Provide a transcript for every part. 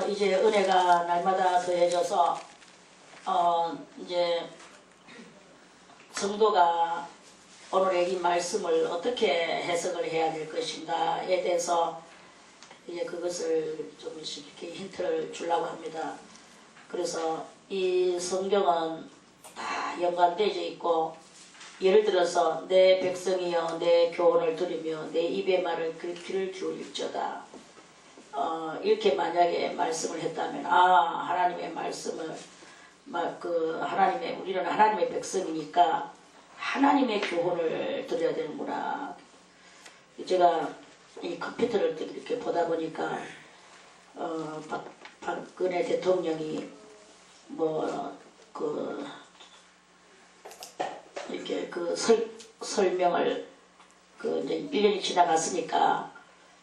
이제 은혜가 날마다 더해져서 이제 성도가 오늘의 이 말씀을 어떻게 해석을 해야 될 것인가에 대해서 이제 그것을 조금씩 이렇게 힌트를 주려고 합니다. 그래서 이 성경은 다 연관되어 있고, 예를 들어서 내 백성이여 내 교훈을 들으며 내 입의 말을 귀를 기울일지어다, 이렇게 만약에 말씀을 했다면, 하나님의 말씀을 우리는 하나님의 백성이니까 하나님의 교훈을 들어야 되는구나. 제가 이 컴퓨터를 이렇게 보다 보니까 박근혜 대통령이 이렇게 설명을 이제 1년이 지나갔으니까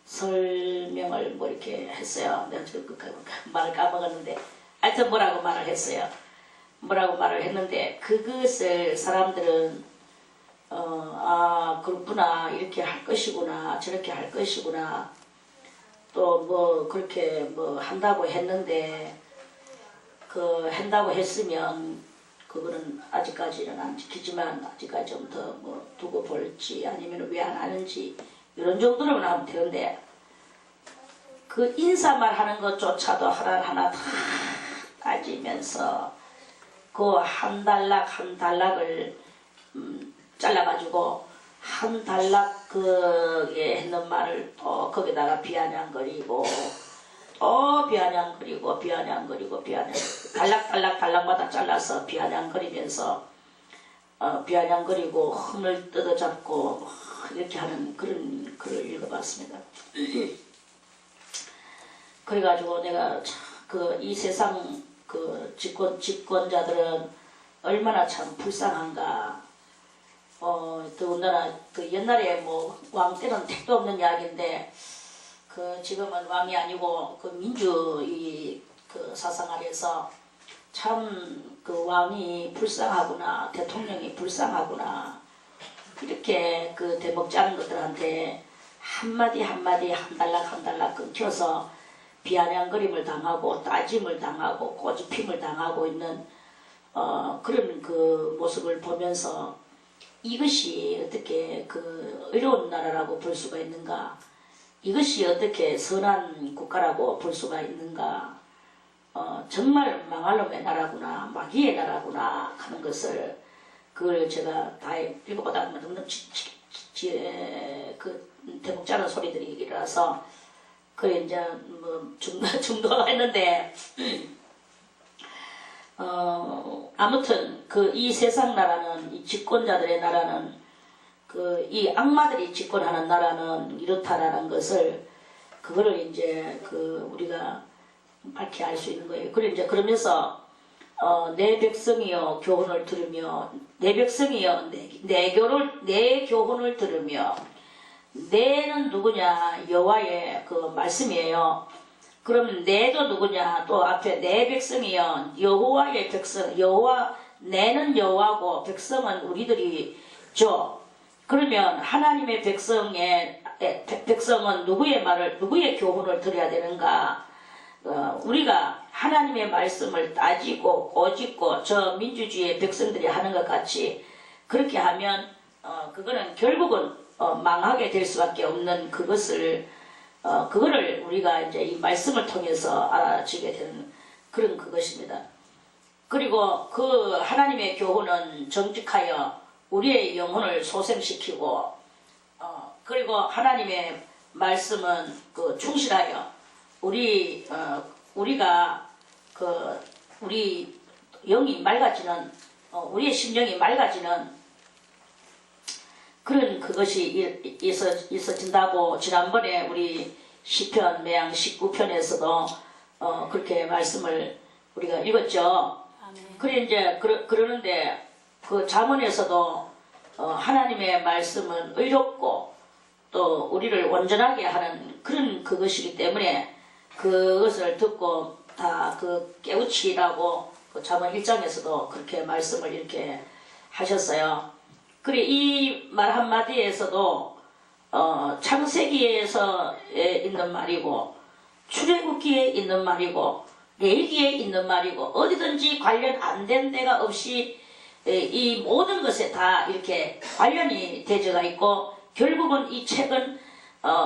설명을 이렇게 했어요. 내가 지금 말을 까먹었는데, 하여튼 뭐라고 말을 했어요. 뭐라고 말을 했는데, 그것을 사람들은 그렇구나, 이렇게 할 것이구나, 저렇게 할 것이구나, 또 그렇게 한다고 했는데, 한다고 했으면 그거는 아직까지는 안 지키지만 아직까지 좀 더 두고 볼지, 아니면 왜 안 하는지, 이런 정도로만 하면 되는데, 그 인사말 하는 것조차도 하나하나 다 따지면서 그 한 단락 한 단락을 잘라가지고 한 단락 그에 했는 말을 또 거기다가 비아냥거리고 또 비아냥거리고 단락마다 잘라서 비아냥거리면서 비아냥거리고 흠을 뜯어잡고 이렇게 하는 그런 글을 읽어봤습니다. 그래가지고 내가 이 세상 집권자들은 얼마나 참 불쌍한가. 더군다나 옛날에 왕 때는 택도 없는 이야기인데, 지금은 왕이 아니고 민주의 사상 아래서 참 왕이 불쌍하구나, 대통령이 불쌍하구나, 이렇게 대목 짜는 것들한테 한마디 한마디 한 달락 끊겨서 비아냥거림을 당하고 따짐을 당하고 꼬집힘을 당하고 있는 그런 모습을 보면서, 이것이 어떻게 의로운 나라라고 볼 수가 있는가, 이것이 어떻게 선한 국가라고 볼 수가 있는가, 정말 망할 놈의 나라구나, 마귀의 나라구나 하는 것을, 그걸 제가 다 읽어보다 보면 대목 짜는 소리들이라서 이제 중도가 했는데, 아무튼 이 세상 나라는, 이 집권자들의 나라는, 이 악마들이 집권하는 나라는 이렇다라는 것을, 그거를 이제 우리가 밝히 알 수 있는 거예요. 그러면서 내 백성이여 교훈을 들으며, 내 백성이여 내 교훈을 들으며, 내는 누구냐? 여호와의 말씀이에요. 그러면 내도 누구냐? 또 앞에 내 백성이여 여호와의 백성, 내는 여호와고 백성은 우리들이죠. 그러면 하나님의 백성은 누구의 교훈을 들어야 되는가? 우리가 하나님의 말씀을 따지고 꼬집고 저 민주주의의 백성들이 하는 것 같이 그렇게 하면 그거는 결국은 망하게 될 수밖에 없는 그거를 우리가 이제 이 말씀을 통해서 알아지게 되는 그런 그것입니다. 그리고 하나님의 교훈은 정직하여 우리의 영혼을 소생시키고, 그리고 하나님의 말씀은 충실하여 우리가 우리 영이 맑아지는, 우리의 심령이 맑아지는 그런 그것이 있어진다고 지난번에 우리 시편 매양 19편에서도 그렇게 말씀을 우리가 읽었죠. 그래 이제 그러는데 잠언에서도 하나님의 말씀은 의롭고 또 우리를 온전하게 하는 그런 그것이기 때문에 그것을 듣고 다 깨우치라고 잠언 1장에서도 그렇게 말씀을 이렇게 하셨어요. 그래 이 말 한마디에서도 창세기에서 있는 말이고 출애굽기에 있는 말이고 레위기에 있는 말이고 어디든지 관련 안 된 데가 없이 이 모든 것에 다 이렇게 관련이 되어가 있고 결국은 이 책은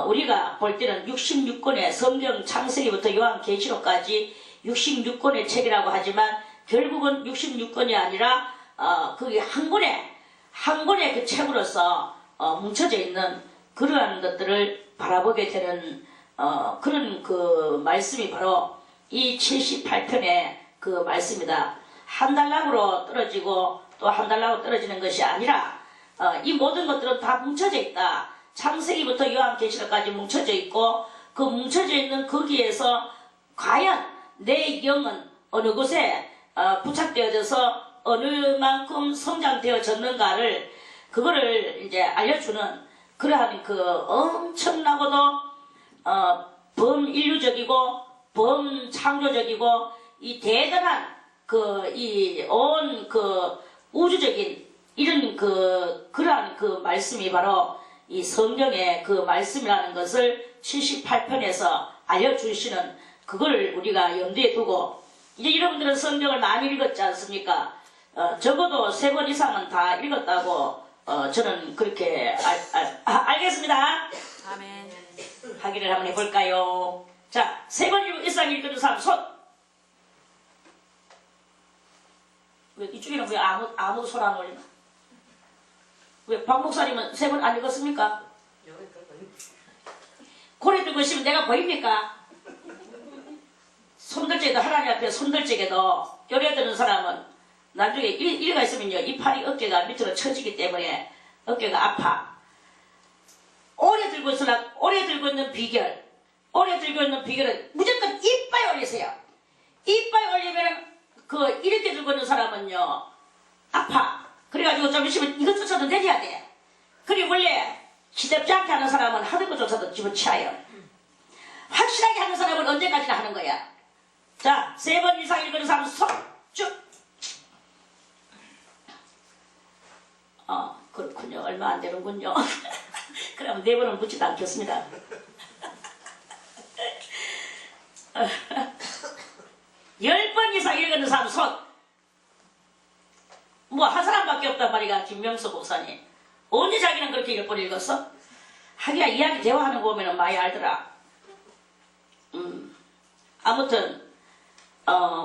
우리가 볼 때는 66권의 성경 창세기부터 요한계시록까지 66권의 책이라고 하지만 결국은 66권이 아니라 그게 한 권의 그 책으로서 뭉쳐져 있는 그러한 것들을 바라보게 되는 그런 그 말씀이 바로 이 78편의 그 말씀이다. 한 달락으로 떨어지고 또 한 달락으로 떨어지는 것이 아니라 이 모든 것들은 다 뭉쳐져 있다. 창세기부터 요한계시록까지 뭉쳐져 있고 그 뭉쳐져 있는 거기에서 과연 내 영은 어느 곳에 부착되어져서 어느 만큼 성장되어졌는가를 그거를 이제 알려주는 그러한 그 엄청나고도 범인류적이고 범창조적이고 이 대단한 그 이 온 그 우주적인 이런 그러한 그 말씀이 바로 이 성경의 그 말씀이라는 것을 78편에서 알려주시는 그걸 우리가 염두에 두고 이제 여러분들은 성경을 많이 읽었지 않습니까? 적어도 3번 이상은 다 읽었다고 저는 그렇게 알겠습니다. 아멘. 확인을 한번 해볼까요? 자, 3번 이상 읽은 사람 손. 왜 이쪽에는 왜 아무도 손 안 올리나? 왜 박 목사님은 3번 안 읽었습니까? 고래 들고 있으면 내가 보입니까? 손들적에도 하나님 앞에 손들적에도 요래 드는 사람은 나중에 이래가 있으면요 이 팔이 어깨가 밑으로 처지기 때문에 어깨가 아파. 오래 들고 있는 비결, 오래 들고 있는 비결은 무조건 이빨 올리세요. 이빨 올리면 이렇게 들고 있는 사람은요 아파. 그래가지고 좀 있으면 이것조차도 내려야 돼. 그리고 원래 시덥지 않게 하는 사람은 하는 것조차도 집어치워요. 확실하게 하는 사람은 언제까지나 하는 거야. 자, 3번 이상 읽은 사람 손 쭉. 그렇군요. 얼마 안 되는군요. 그럼 4번은 묻지도 않겠습니다. 10번 이상 읽은 사람 손. 뭐 한 사람밖에 없단 말이야. 김명수 목사님. 언제 자기는 그렇게 10번 읽었어? 하기야 이야기 대화하는 거 보면 많이 알더라. 아무튼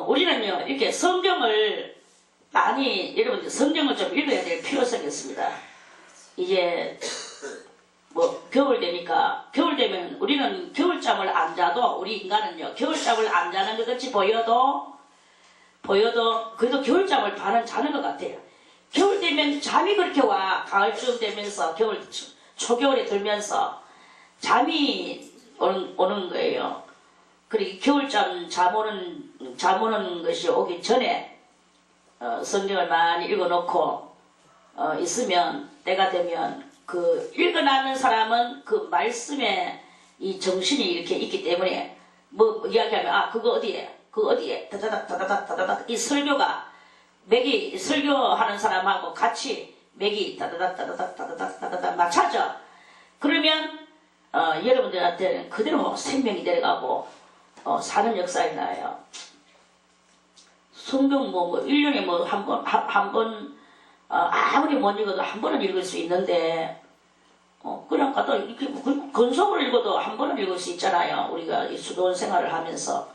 우리는요 이렇게 성경을 많이 여러분들 성경을 좀 읽어야 될 필요성이 있습니다. 이제 뭐 겨울 되니까 겨울 되면 우리는 겨울잠을 안 자도 우리 인간은요 겨울잠을 안 자는 것 같이 보여도 그래도 겨울잠을 반은 자는 것 같아요. 겨울 되면 잠이 그렇게 와. 가을쯤 되면서 초겨울에 들면서 잠이 오는 거예요. 그리고 겨울잠 잠 오는 것이 오기 전에 성경을 많이 읽어놓고 있으면 때가 되면 그 읽어나는 사람은 그 말씀에 이 정신이 이렇게 있기 때문에 뭐 이야기하면 그거 어디에 다다닥 이 설교가 맥이 설교하는 사람하고 같이 맥이 다다닥 맞춰져. 그러면 여러분들한테는 그대로 생명이 내려가고 사는 역사가 나요. 성경 1년에 한 번 아무리 못 읽어도 한 번은 읽을 수 있는데 그러니까 또 이렇게 근속으로 읽어도 한 번은 읽을 수 있잖아요. 우리가 이 수도원 생활을 하면서.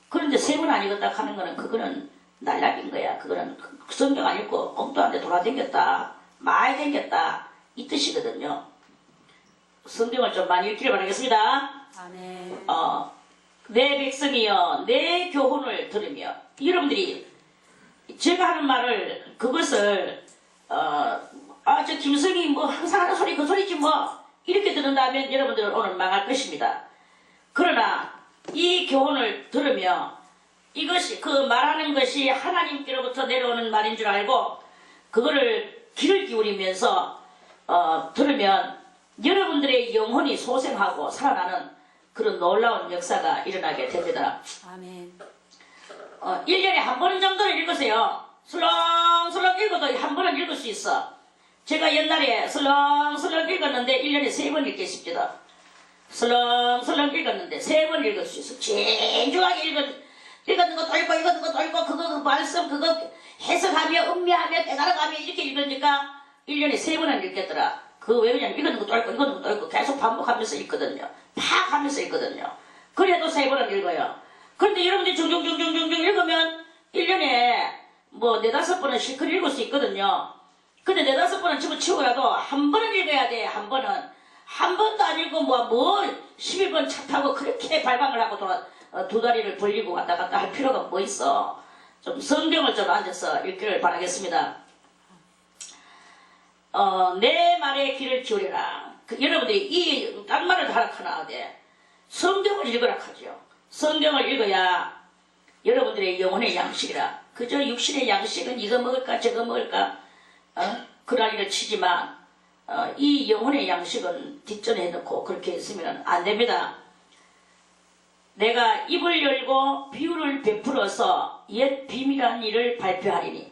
그런데 3번 안 읽었다 하는 거는 그거는 날락인 거야. 그거는 성경 안 읽고 엉뚱한데 돌아다녔다. 많이 댕겼다. 이 뜻이거든요. 성경을 좀 많이 읽기를 바라겠습니다. 아멘. 내 백성이여 내 교훈을 들으며 여러분들이 제가 하는 말을 그것을 저 김성이 뭐 항상 하는 소리 그 소리지 뭐 이렇게 들은다면 여러분들은 오늘 망할 것입니다. 그러나 이 교훈을 들으며 이것이 그 말하는 것이 하나님께로부터 내려오는 말인 줄 알고 그거를 귀를 기울이면서 들으면 여러분들의 영혼이 소생하고 살아나는 그런 놀라운 역사가 일어나게 됩니다. 아멘. 1년에 한 번 정도는 읽으세요. 슬렁슬렁 읽어도 한 번은 읽을 수 있어. 제가 옛날에 슬렁슬렁 읽었는데 1년에 3번 읽겠습니다. 설렁설렁 읽었는데 3번 읽을 수 있어. 진중하게 읽었는 것도 읽고 읽었는 것도 읽고 그거 그 말씀 그거 해석하며 음미하며 깨달아가며 이렇게 읽으니까 1년에 3번은 읽겠더라. 그거 왜 그러냐면 읽었는 것도 읽고 읽었는 것도 읽고 계속 반복하면서 읽거든요. 팍 하면서 읽거든요. 그래도 3번은 읽어요. 그런데 여러분들이 중중중중중중 읽으면 1년에 뭐 4-5번은 실컷 읽을 수 있거든요. 근데 4-5번은 집어치우고라도 한 번은 읽어야 돼. 한 번은. 한 번도 안 읽고 뭐 11번 차 타고 그렇게 발광을 하고 두 다리를 벌리고 왔다 갔다 할 필요가 뭐 있어. 좀 성경을 좀 앉아서 읽기를 바라겠습니다. 내 말에 귀를 기울여라. 여러분들이 딴 말을 하라 돼. 성경을 읽으라 하죠. 성경을 읽어야 여러분들의 영혼의 양식이라. 그저 육신의 양식은 이거 먹을까 저거 먹을까 그라리를 치지만 이 영혼의 양식은 뒷전에 해놓고 그렇게 있으면 안 됩니다. 내가 입을 열고 비유를 베풀어서 옛 비밀한 일을 발표하리니.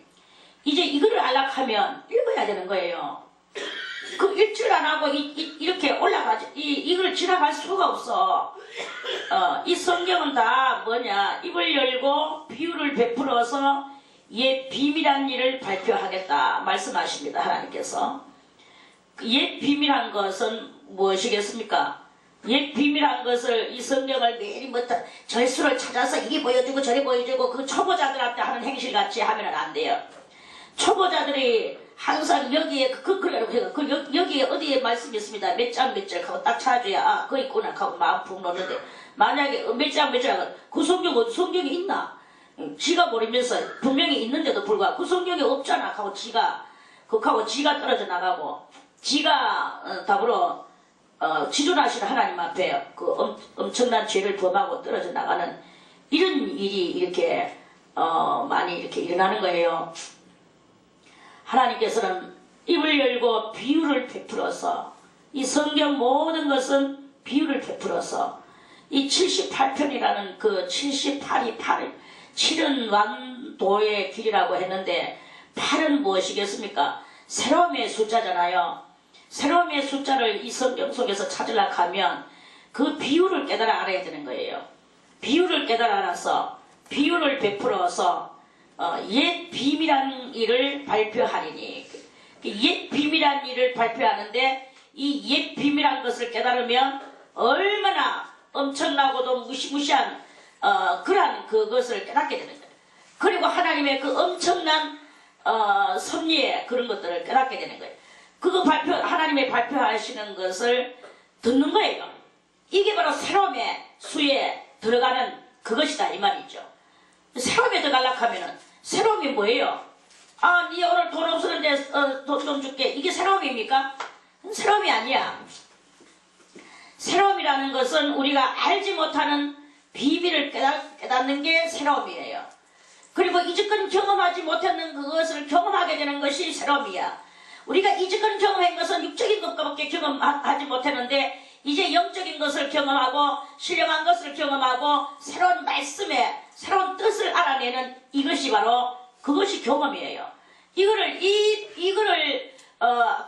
이제 이거를 안락하면 읽어야 되는 거예요. 그 읽질 안 하고 이렇게 올라가지 이걸 지나갈 수가 없어. 이 성경은 다 뭐냐, 입을 열고 비유를 베풀어서 옛 비밀한 일을 발표하겠다 말씀하십니다. 하나님께서. 옛 비밀한 것은 무엇이겠습니까? 옛 비밀한 것을 이 성경을 매일부터 절수를 찾아서 이게 보여주고 저리 보여주고 그 초보자들한테 하는 행실같이 하면 안 돼요. 초보자들이 항상 여기에 여기에 어디에 말씀이 있습니다. 몇 장 몇 절 하고 딱 찾아줘야 그거 있구나 하고 마음 푹 놓는데, 만약에 몇 장 몇 절 하고 그 성경이 있나? 지가 모르면서 분명히 있는데도 불구하고 그 성경이 없잖아 하고 지가 떨어져 나가고 지가 더불어 지존하시는 하나님 앞에 그 엄청난 죄를 범하고 떨어져 나가는 이런 일이 이렇게 많이 이렇게 일어나는 거예요. 하나님께서는 입을 열고 비유를 베풀어서 이 성경 모든 것은 비유를 베풀어서 이 78편이라는 그 78이 7은 완도의 길이라고 했는데 8은 무엇이겠습니까? 새로움의 숫자잖아요. 새로움의 숫자를 이 성경 속에서 찾으려고 하면 그 비유를 깨달아 알아야 되는 거예요. 비유를 깨달아 알아서 비유를 베풀어서 옛 비밀한 일을 발표하리니. 옛 비밀한 일을 발표하는데 이 옛 비밀한 것을 깨달으면 얼마나 엄청나고도 무시무시한 그러한 그것을 깨닫게 되는 거예요. 그리고 하나님의 그 엄청난 섭리의 그런 것들을 깨닫게 되는 거예요. 그거 하나님의 발표하시는 것을 듣는 거예요. 이게 바로 새로움의 수에 들어가는 그것이다 이 말이죠. 새로움에 들어가려고 하면은 새로움이 뭐예요? 니 오늘 돈 없었는데 돈 좀 줄게. 이게 새로움입니까? 새로움이 아니야. 새로움이라는 것은 우리가 알지 못하는 비밀을 깨닫는 게 새로움이에요. 그리고 이제껏 경험하지 못했는 그것을 경험하게 되는 것이 새로움이야. 우리가 이제껏 경험한 것은 육적인 것밖에 경험하지 못했는데 이제 영적인 것을 경험하고 신령한 것을 경험하고 새로운 말씀에 새로운 뜻을 알아내는 이것이 바로 그것이 경험이에요. 이거를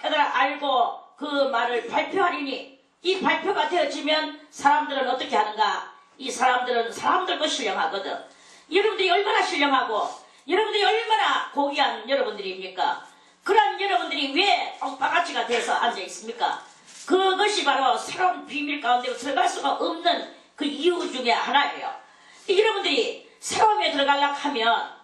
깨달아 알고 그 말을 발표하리니 이 발표가 되어지면 사람들은 어떻게 하는가? 이 사람들도 신령하거든. 여러분들이 얼마나 신령하고 여러분들이 얼마나 고귀한 여러분들입니까? 그런 여러분들이 왜 똥바가지가 돼서 앉아 있습니까? 그것이 바로 새로운 비밀 가운데 들어갈 수가 없는 그 이유 중에 하나예요. 여러분들이 새로움에 들어가려고 하면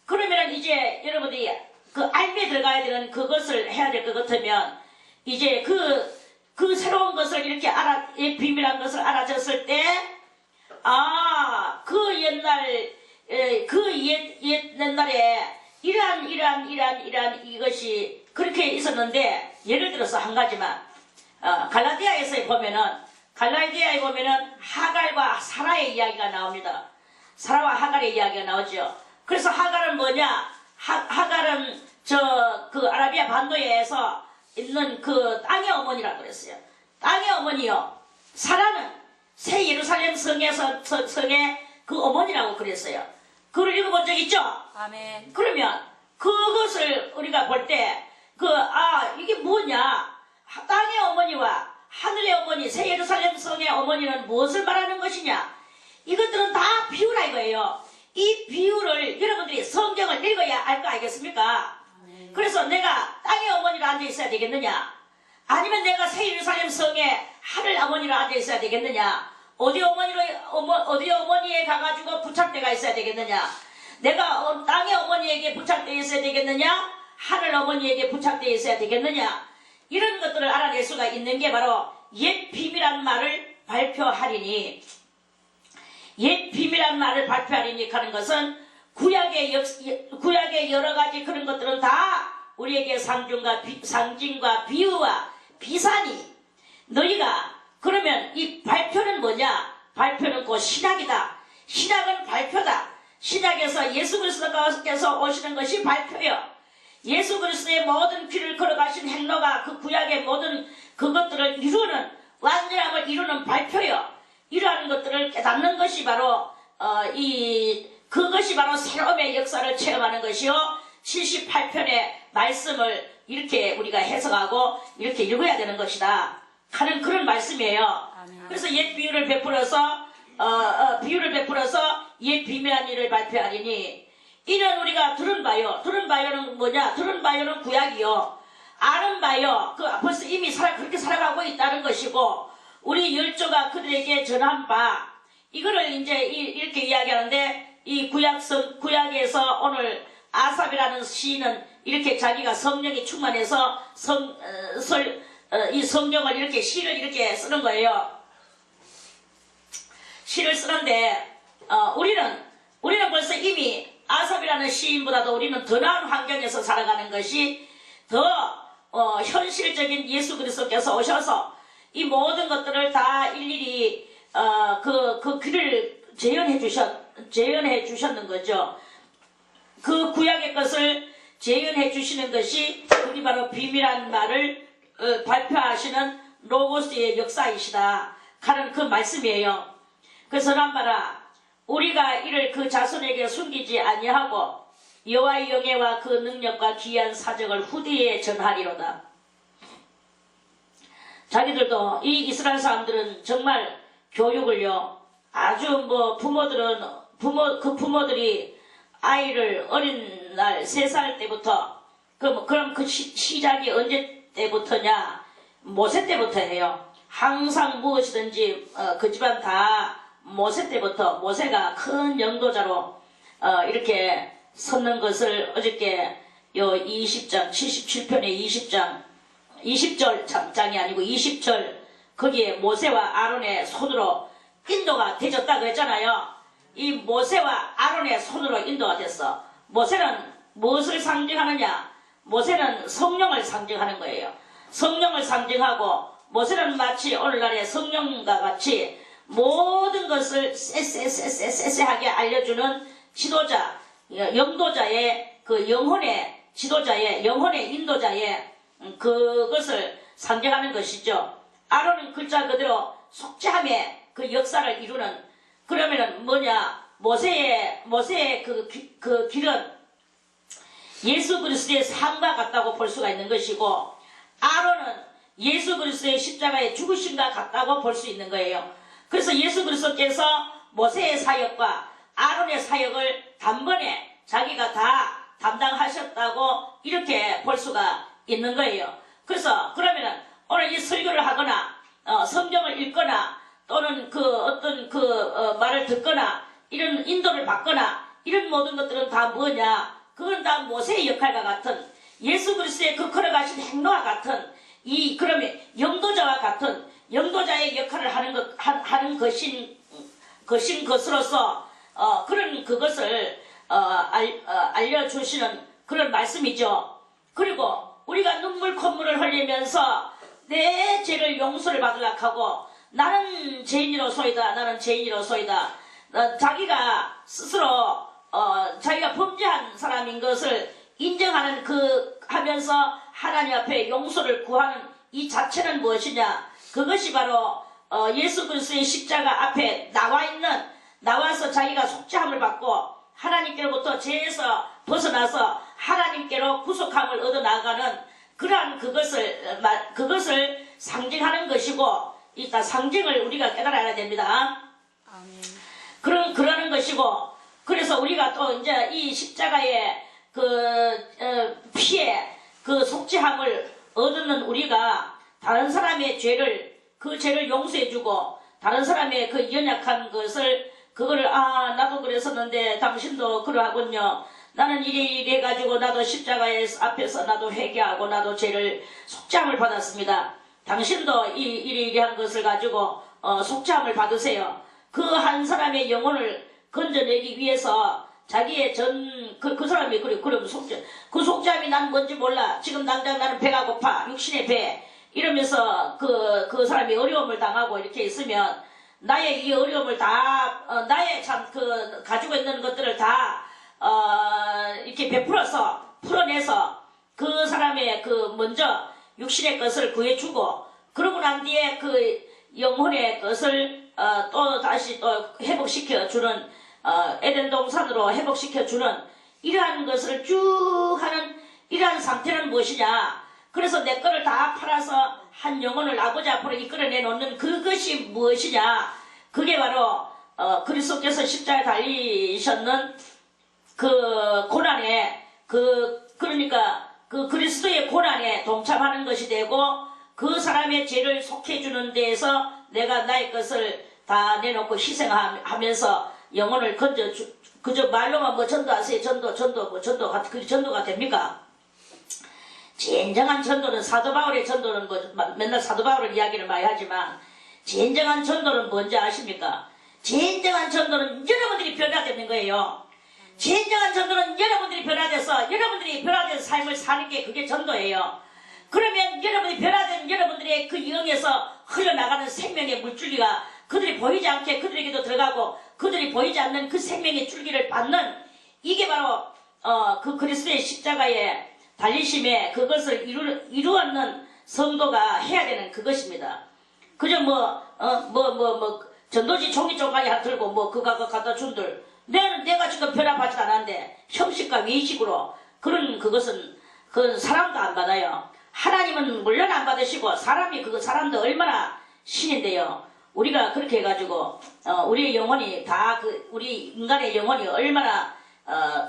그러면 이제 여러분들이 그 알미에 들어가야 되는 그것을 해야 될 것 같으면 이제 그 새로운 것을 이렇게 비밀한 것을 알아졌을 때 그 옛날에 이러한 이것이 그렇게 있었는데, 예를 들어서 한 가지만 갈라디아에 보면은 하갈과 사라의 이야기가 나옵니다. 사라와 하갈의 이야기가 나오죠. 그래서 하갈은 뭐냐? 하갈은 그 아라비아 반도에서 있는 그 땅의 어머니라고 그랬어요. 땅의 어머니요. 사라는 새 예루살렘 성의 그 어머니라고 그랬어요. 그걸 읽어본 적 있죠? 아멘. 그러면 그것을 우리가 볼 때 이게 뭐냐? 땅의 어머니와 하늘의 어머니, 새 예루살렘 성의 어머니는 무엇을 말하는 것이냐? 이것들은 다 비유라 이거예요. 이 비유를 여러분들이 성경을 읽어야 알 거 알겠습니까? 그래서 내가 땅의 어머니로 앉아 있어야 되겠느냐? 아니면 내가 새 예루살렘 성의 하늘 어머니로 앉아 있어야 되겠느냐? 어디 어머니에 가가지고 부착대가 있어야 되겠느냐? 내가 땅의 어머니에게 부착되어 있어야 되겠느냐? 하늘 어머니에게 부착되어 있어야 되겠느냐? 이런 것들을 알아낼 수가 있는 게 바로 옛 비밀한 말을 발표하리니, 옛 비밀한 말을 발표하리니 하는 것은 구약의 여러 가지 그런 것들은 다 우리에게 상징과 비유와 비산이, 너희가 그러면 이 발표는 뭐냐? 발표는 곧 신약이다. 신약은 발표다. 신약에서 예수 그리스도께서 오시는 것이 발표요. 예수 그리스도의 모든 길을 걸어가신 행로가 그 구약의 모든 그것들을 이루는, 완전함을 이루는 발표요. 이러한 것들을 깨닫는 것이 바로 그것이 바로 새로움의 역사를 체험하는 것이요. 78편의 말씀을 이렇게 우리가 해석하고 이렇게 읽어야 되는 것이다 하는 그런 말씀이에요. 그래서 옛 비유를 베풀어서 옛 비밀한 일을 발표하리니, 이는 우리가 들은 바요. 들은 바요는 뭐냐? 들은 바요는 구약이요. 아는 바요. 벌써 이미 그렇게 살아가고 있다는 것이고, 우리 열조가 그들에게 전한 바, 이거를 이제 이렇게 이야기하는데, 이 구약에서 오늘 아삽이라는 시인은 이렇게 자기가 성령이 충만해서 이 성경을 이렇게 시를 이렇게 쓰는 거예요. 시를 쓰는데 우리는 벌써 이미 아삽이라는 시인보다도 우리는 더 나은 환경에서 살아가는 것이 더 현실적인 예수 그리스도께서 오셔서 이 모든 것들을 다 일일이 그 길을 재현해 주셨는 거죠. 그 구약의 것을 재현해 주시는 것이 그게 바로 비밀한 말을 발표하시는 로고스의 역사이시다 하는 그 말씀이에요. 그래서 남바라, 우리가 이를 그 자손에게 숨기지 아니하고 여호와의 영예와 그 능력과 귀한 사적을 후대에 전하리로다. 자기들도 이 이스라엘 사람들은 정말 교육을요, 아주 부모들이 아이를 어린 날 3살 때부터, 그럼 그 시작이 언제 때부터냐? 모세 때부터 해요. 항상 무엇이든지 그 집안 다 모세 때부터, 모세가 큰 영도자로 이렇게 섰는 것을 어저께 요 20장 77편의 20절 장이 아니고 20절, 거기에 모세와 아론의 손으로 인도가 되졌다고 했잖아요. 이 모세와 아론의 손으로 인도가 됐어. 모세는 무엇을 상징하느냐? 모세는 성령을 상징하는 거예요. 성령을 상징하고, 모세는 마치 오늘날의 성령과 같이 모든 것을 쎄쎄하게 알려주는 지도자, 영도자의 그 영혼의 지도자의, 영혼의 인도자의 그것을 상징하는 것이죠. 아론은 글자 그대로 속죄함의 그 역사를 이루는, 그러면은 뭐냐? 모세의 그 길은 예수 그리스도의 삶과 같다고 볼 수가 있는 것이고, 아론은 예수 그리스도의 십자가의 죽으심과 같다고 볼 수 있는 거예요. 그래서 예수 그리스도께서 모세의 사역과 아론의 사역을 단번에 자기가 다 담당하셨다고 이렇게 볼 수가 있는 거예요. 그래서 그러면은 오늘 이 설교를 하거나 성경을 읽거나 또는 말을 듣거나 이런 인도를 받거나 이런 모든 것들은 다 뭐냐? 그건 다 모세의 역할과 같은, 예수 그리스도의 그 걸어가신 행로와 같은, 그러면 영도자와 같은, 영도자의 역할을 하는 것으로서 그런 그것을 알려주시는 그런 말씀이죠. 그리고 우리가 눈물 콧물을 흘리면서 내 죄를 용서를 받으려고 하고, 나는 죄인이로소이다, 나는 죄인이로소이다, 자기가 스스로 자기가 범죄한 사람인 것을 인정하는 하면서 하나님 앞에 용서를 구하는 이 자체는 무엇이냐? 그것이 바로 예수 그리스도의 십자가 앞에 나와서 자기가 속죄함을 받고 하나님께로부터 죄에서 벗어나서 하나님께로 구속함을 얻어 나가는 그러한 그것을 상징하는 것이고, 이따 상징을 우리가 깨달아야 됩니다. 아멘. 그러는 것이고, 그래서 우리가 또 이제 이 십자가의 피에 그 속죄함을 얻는 우리가 다른 사람의 그 죄를 용서해주고, 다른 사람의 그 연약한 것을, 그거를, 나도 그랬었는데, 당신도 그러하군요. 나는 이래 가지고 나도 십자가의 앞에서 나도 회개하고 나도 죄를 속죄함을 받았습니다. 당신도 이러한 것을 가지고 속죄함을 받으세요. 그 한 사람의 영혼을 건져내기 위해서 자기의 그 사람이 그럼 그 속죄함이 난 뭔지 몰라. 지금 당장 나는 배가 고파. 육신의 배. 이러면서 그 사람이 어려움을 당하고 이렇게 있으면 나의 이 어려움을 나의 가지고 있는 것들을 다 이렇게 베풀어서 풀어내서 그 사람의 먼저 육신의 것을 구해주고, 그러고 난 뒤에 그 영혼의 것을 또 다시 또 회복시켜주는, 에덴 동산으로 회복시켜주는 이러한 것을 쭉 하는 이러한 상태는 무엇이냐. 그래서 내 거를 다 팔아서 한 영혼을 아버지 앞으로 이끌어내 놓는 그것이 무엇이냐. 그게 바로 그리스도께서 십자가에 달리셨는 그 고난에 그러니까 그 그리스도의 고난에 동참하는 것이 되고, 그 사람의 죄를 속해주는 데에서 내가 나의 것을 다 내놓고 희생하면서 영혼을 그저 말로만 뭐 전도하세요. 전도가 됩니까? 진정한 전도는 사도 바울의 전도는 맨날 사도 바울의 이야기를 많이 하지만, 진정한 전도는 뭔지 아십니까? 진정한 전도는 여러분들이 변화되는 거예요. 진정한 전도는 여러분들이 변화돼서 삶을 사는 게 그게 전도예요. 그러면 여러분이 변화된 여러분들의 그 영에서 흘러나가는 생명의 물줄기가 그들이 보이지 않게 그들에게도 들어가고, 그들이 보이지 않는 그 생명의 줄기를 받는, 이게 바로 그 그리스도의 십자가의 달리심에 그것을 이루었는 성도가 해야 되는 그것입니다. 그저 전도지 종이 쪼가리 들고 그거 갖다 준들, 내가 지금 변화받지 않았는데 형식과 외식으로 그것은 사람도 안 받아요. 하나님은 물론 안 받으시고, 사람도 얼마나 신인데요. 우리가 그렇게 해가지고 우리의 영혼이 우리 인간의 영혼이 얼마나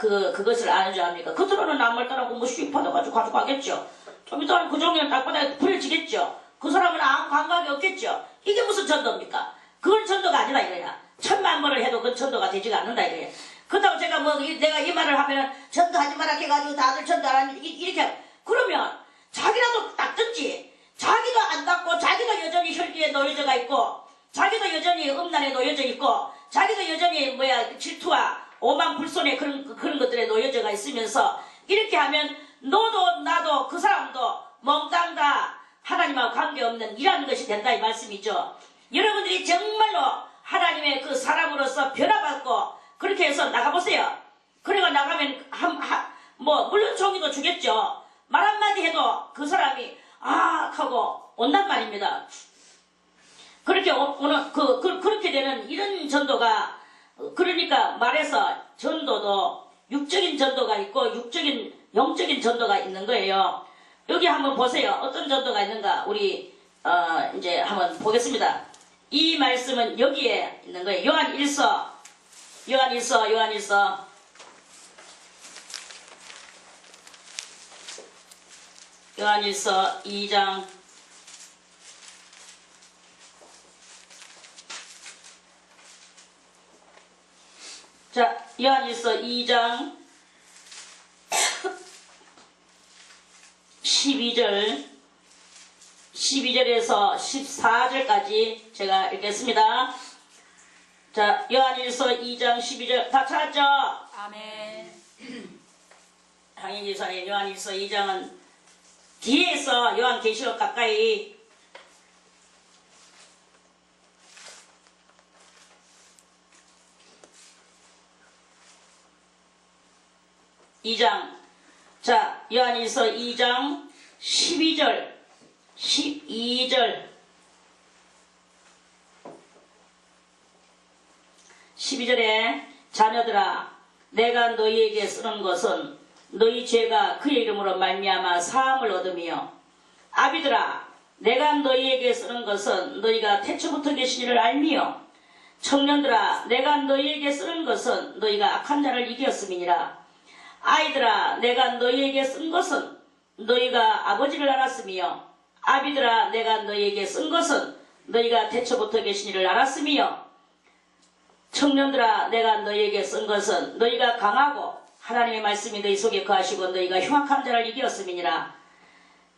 그것을 아는 줄 압니까? 겉으로는 아무 말 따라고 슉 받아가지고 가져가겠죠. 좀 이따 그 종이는 땅바닥에 버려지겠죠. 그 사람은 아무 감각이 없겠죠. 이게 무슨 전도입니까? 그건 전도가 아니라 이거야. 천만 번을 해도 그 전도가 되지가 않는다 이거야. 그렇다고 제가 내가 이 말을 하면은 전도하지 마라 해가지고 다들 전도 안 하는 이렇게, 그러면 자기라도 닦든지, 자기도 안 닦고 자기도 여전히 혈기에 놓여져가 있고, 자기도 여전히 음란에 놓여져 있고, 자기도 여전히 질투와 오만 불손에 그런 것들에 놓여져가 있으면서, 이렇게 하면 너도 나도 그 사람도 몽땅 다 하나님하고 관계없는 이라는 것이 된다 이 말씀이죠. 여러분들이 정말로 하나님의 그 사람으로서 변화받고 그렇게 해서 나가보세요. 그래가 나가면 물론 종이도 주겠죠. 말 한마디 해도 그 사람이 하고 온단 말입니다. 그렇게 그렇게 되는 이런 전도가, 그러니까 말해서 전도도 육적인 전도가 있고 영적인 전도가 있는 거예요. 여기 한번 보세요. 어떤 전도가 있는가 우리 이제 한번 보겠습니다. 이 말씀은 여기에 있는 거예요. 요한일서 2장 자, 요한일서 2장 12절에서 14절까지 제가 읽겠습니다. 자, 요한일서 2장 12절 다 찾았죠? 아멘. 당연히사의 요한일서 2장은 뒤에서 요한계시록 가까이 2장. 자, 요한일서 2장 12절 12절에 자녀들아, 내가 너희에게 쓰는 것은 너희 죄가 그의 이름으로 말미암아 사함을 얻으며 아비들아 내가 너희에게 쓰는 것은 너희가 태초부터 계신 이를 알미요 청년들아 내가 너희에게 쓰는 것은 너희가 악한 자를 이겼음이니라. 아이들아 내가 너희에게 쓴 것은 너희가 아버지를 알았으며 아비들아 내가 너희에게 쓴 것은 너희가 태초부터 계신 이를 알았으며 청년들아 내가 너희에게 쓴 것은 너희가 강하고 하나님의 말씀이 너희 속에 거하시고 너희가 흉악한 자를 이겼음이니라.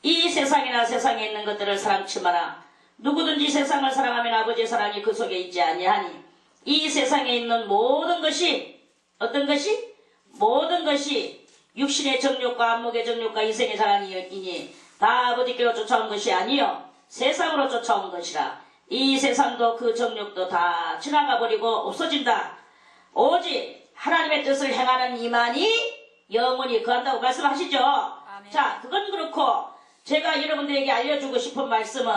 이 세상이나 세상에 있는 것들을 사랑치 마라. 누구든지 세상을 사랑하면 아버지의 사랑이 그 속에 있지 아니하니 이 세상에 있는 모든 것이 어떤 것이? 모든 것이 육신의 정욕과 안목의 정욕과 이생의 사랑이니 다 아버지께로 쫓아온 것이 아니요 세상으로 쫓아온 것이라. 이 세상도 그 정욕도 다 지나가 버리고 없어진다. 오직 하나님의 뜻을 행하는 이만이 영원히 거한다고 말씀하시죠. 아멘. 자, 그건 그렇고 제가 여러분들에게 알려주고 싶은 말씀은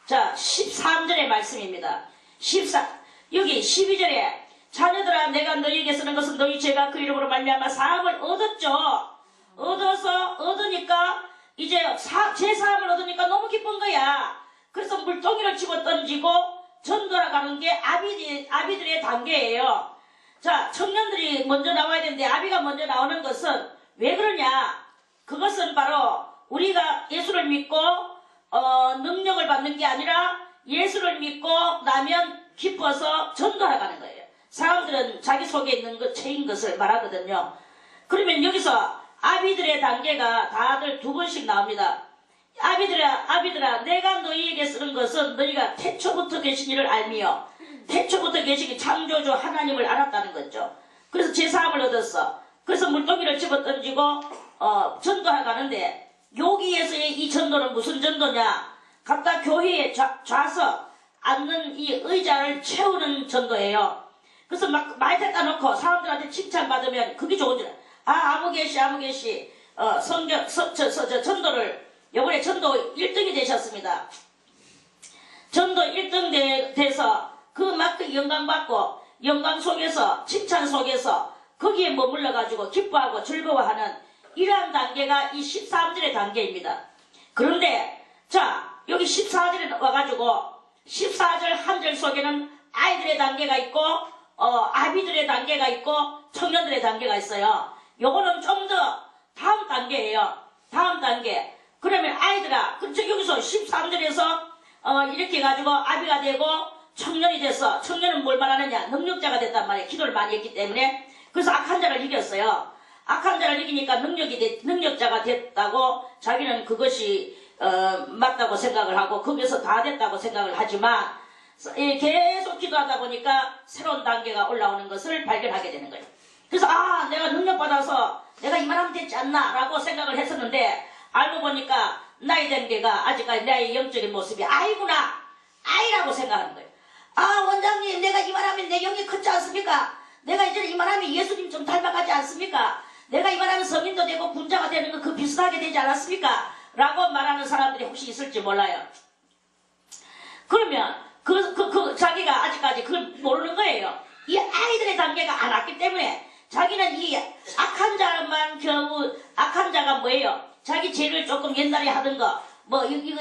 자 13절의 말씀입니다. 여기 12절에 자녀들아 내가 너희에게 쓰는 것은 너희 죄가 그 이름으로 말미암아 사함을 얻었죠. 얻으니까 이제 제사함을 얻으니까 너무 기쁜 거야. 그래서 물동이를 집어 던지고 전도하가는 게 아비들의 단계예요. 자, 청년들이 먼저 나와야 되는데 아비가 먼저 나오는 것은 왜 그러냐? 그것은 바로 우리가 예수를 믿고 능력을 받는 게 아니라 예수를 믿고 나면 기뻐서 전도하러 가는 거예요. 사람들은 자기 속에 있는 것, 죄인 것을 말하거든요. 그러면 여기서 아비들의 단계가 다들 두 번씩 나옵니다. 아비들아 내가 너희에게 쓰는 것은 너희가 태초부터 계신 이를 알미요. 태초부터 계신 창조주 하나님을 알았다는 거죠. 그래서 제사함을 얻었어. 그래서 물동이를 집어던지고 전도하러 가는데 여기에서의 이 전도는 무슨 전도냐? 각각 교회에 좌서 앉는 이 의자를 채우는 전도예요. 그래서 막 많이 갖다 놓고 사람들한테 칭찬받으면 그게 좋은 줄 아무개씨 전도를 요번에 전도 1등이 되셨습니다. 전도 1등 돼서 그만큼 영광받고 영광 속에서 칭찬 속에서 거기에 머물러가지고 기뻐하고 즐거워하는 이러한 단계가 이 13절의 단계입니다. 그런데 자 여기 14절에 와가지고 14절 한 절 속에는 아이들의 단계가 있고 아비들의 단계가 있고 청년들의 단계가 있어요. 요거는 좀 더 다음 단계예요. 다음 단계. 그러면 아이들아 그렇죠. 여기서 13절에서 이렇게 해가지고 아비가 되고 청년이 돼서 청년은 뭘 말하느냐? 능력자가 됐단 말이에요. 기도를 많이 했기 때문에. 그래서 악한 자를 이겼어요. 악한 자를 이기니까 능력자가 됐다고 자기는 그것이 맞다고 생각을 하고 거기서 다 됐다고 생각을 하지만 계속 기도하다 보니까 새로운 단계가 올라오는 것을 발견하게 되는 거예요. 그래서 내가 능력받아서 내가 이만하면 됐지 않나 라고 생각을 했었는데 알고 보니까 나이 된 게가 아직까지 나의 영적인 모습이 아이구나 아이라고 생각하는 거예요. 원장님 내가 이만하면 내 영이 크지 않습니까? 내가 이제 이만하면 예수님 좀 닮아가지 않습니까? 내가 이만하면 성인도 되고 군자가 되는 거 그 비슷하게 되지 않았습니까? 라고 말하는 사람들이 혹시 있을지 몰라요. 그러면 자기가 아직까지 그걸 모르는 거예요. 이 아이들의 단계가 안 왔기 때문에 자기는 이 악한 자만 겨우 악한 자가 뭐예요? 자기 죄를 조금 옛날에 하던 거 여기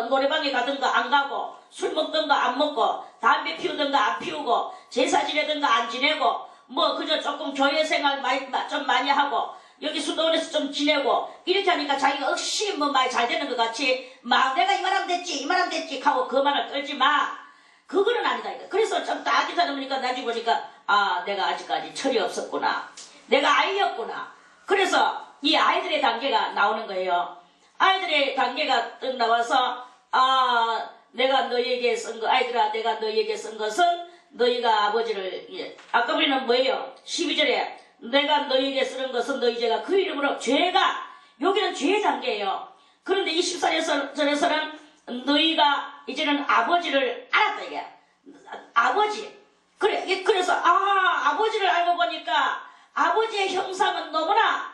노래방에 가던 거 안 가고 술 먹던 거 안 먹고 담배 피우던 거 안 피우고 제사 지내던 거 안 지내고 그저 조금 교회 생활 좀 많이 하고 여기 수도원에서 좀 지내고 이렇게 하니까 자기가 억시 많이 잘 되는 것 같이 막 내가 이만하면 됐지 하고 그만을 떨지 마. 그거는 아니다. 그래서 좀 딱 기다려 보니까 나중에 보니까 내가 아직까지 철이 없었구나. 내가 아이였구나. 그래서 이 아이들의 단계가 나오는 거예요. 아이들의 단계가 딱 나와서 내가 너희에게 쓴 거 아이들아 내가 너희에게 쓴 것은 너희가 아버지를 아까 우리는 뭐예요? 12절에 내가 너희에게 쓰는 것은 너희 죄가 그 이름으로 죄가 여기는 죄의 단계예요. 그런데 이 14절에서는 너희가 이제는 아버지를 알았다 이게 아버지 그래서 아버지를 알고 보니까 아버지의 형상은 너무나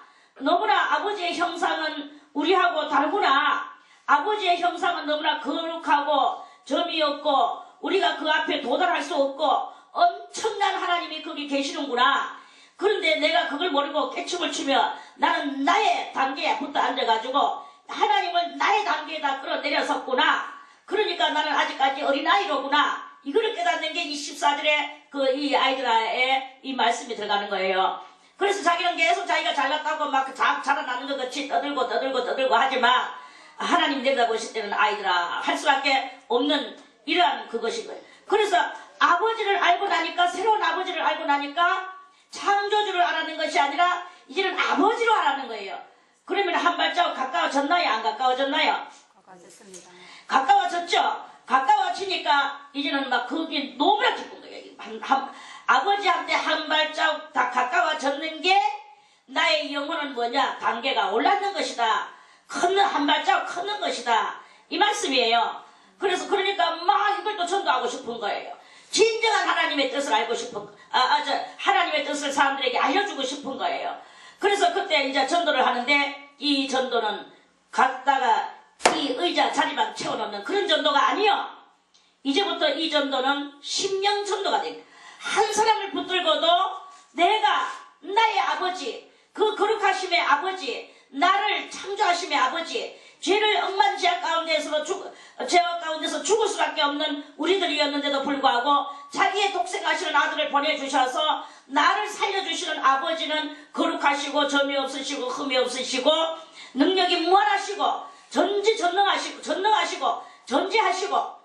아버지의 형상은 우리하고 다르구나. 아버지의 형상은 너무나 거룩하고 점이 없고 우리가 그 앞에 도달할 수 없고 엄청난 하나님이 거기 계시는구나. 그런데 내가 그걸 모르고 깨춤을 추며 나는 나의 단계에 붙어 앉아가지고 하나님을 나의 단계에다 끌어내렸었구나. 그러니까 나는 아직까지 어린아이로구나. 이거를 깨닫는 게 이 14절에 이 아이들의 이 말씀이 들어가는 거예요. 그래서 자기는 계속 자기가 잘났다고 막 자라나는 것 같이 떠들고 하지만 하나님 내려다보실 때는 아이들아 할 수밖에 없는 이러한 그것인 거예요. 그래서 아버지를 알고 나니까 새로운 아버지를 알고 나니까 창조주를 알아낸 것이 아니라 이제는 아버지로 알아낸 거예요. 그러면 한 발자국 가까워졌나요? 안 가까워졌나요? 가까워졌습니다. 가까워졌죠? 가까워지니까 이제는 막 그게 너무나 기쁜 거예요. 아버지한테 한 발자국 다 가까워졌는 게 나의 영혼은 뭐냐? 단계가 올랐는 것이다. 한 발자국 컸는 것이다. 이 말씀이에요. 그래서 그러니까 막 이걸 또 전도하고 싶은 거예요. 진정한 하나님의 뜻을 알고 싶은, 하나님의 뜻을 사람들에게 알려주고 싶은 거예요. 그래서 그때 이제 전도를 하는데 이 전도는 갔다가 이 의자 자리만 채워놓는 그런 전도가 아니요. 이제부터 이 전도는 심령 전도가 됩니다. 한 사람을 붙들고도 내가 나의 아버지, 그 거룩하심의 아버지, 나를 창조하심의 아버지, 죄를 억만지한 가운데서 죄악 가운데서 죽을 수밖에 없는 우리들이었는데도 불구하고 자기의 독생하시는 아들을 보내주셔서 나를 살려주시는 아버지는 거룩하시고 점이 없으시고 흠이 없으시고 능력이 무한하시고 전능하시고 전지하시고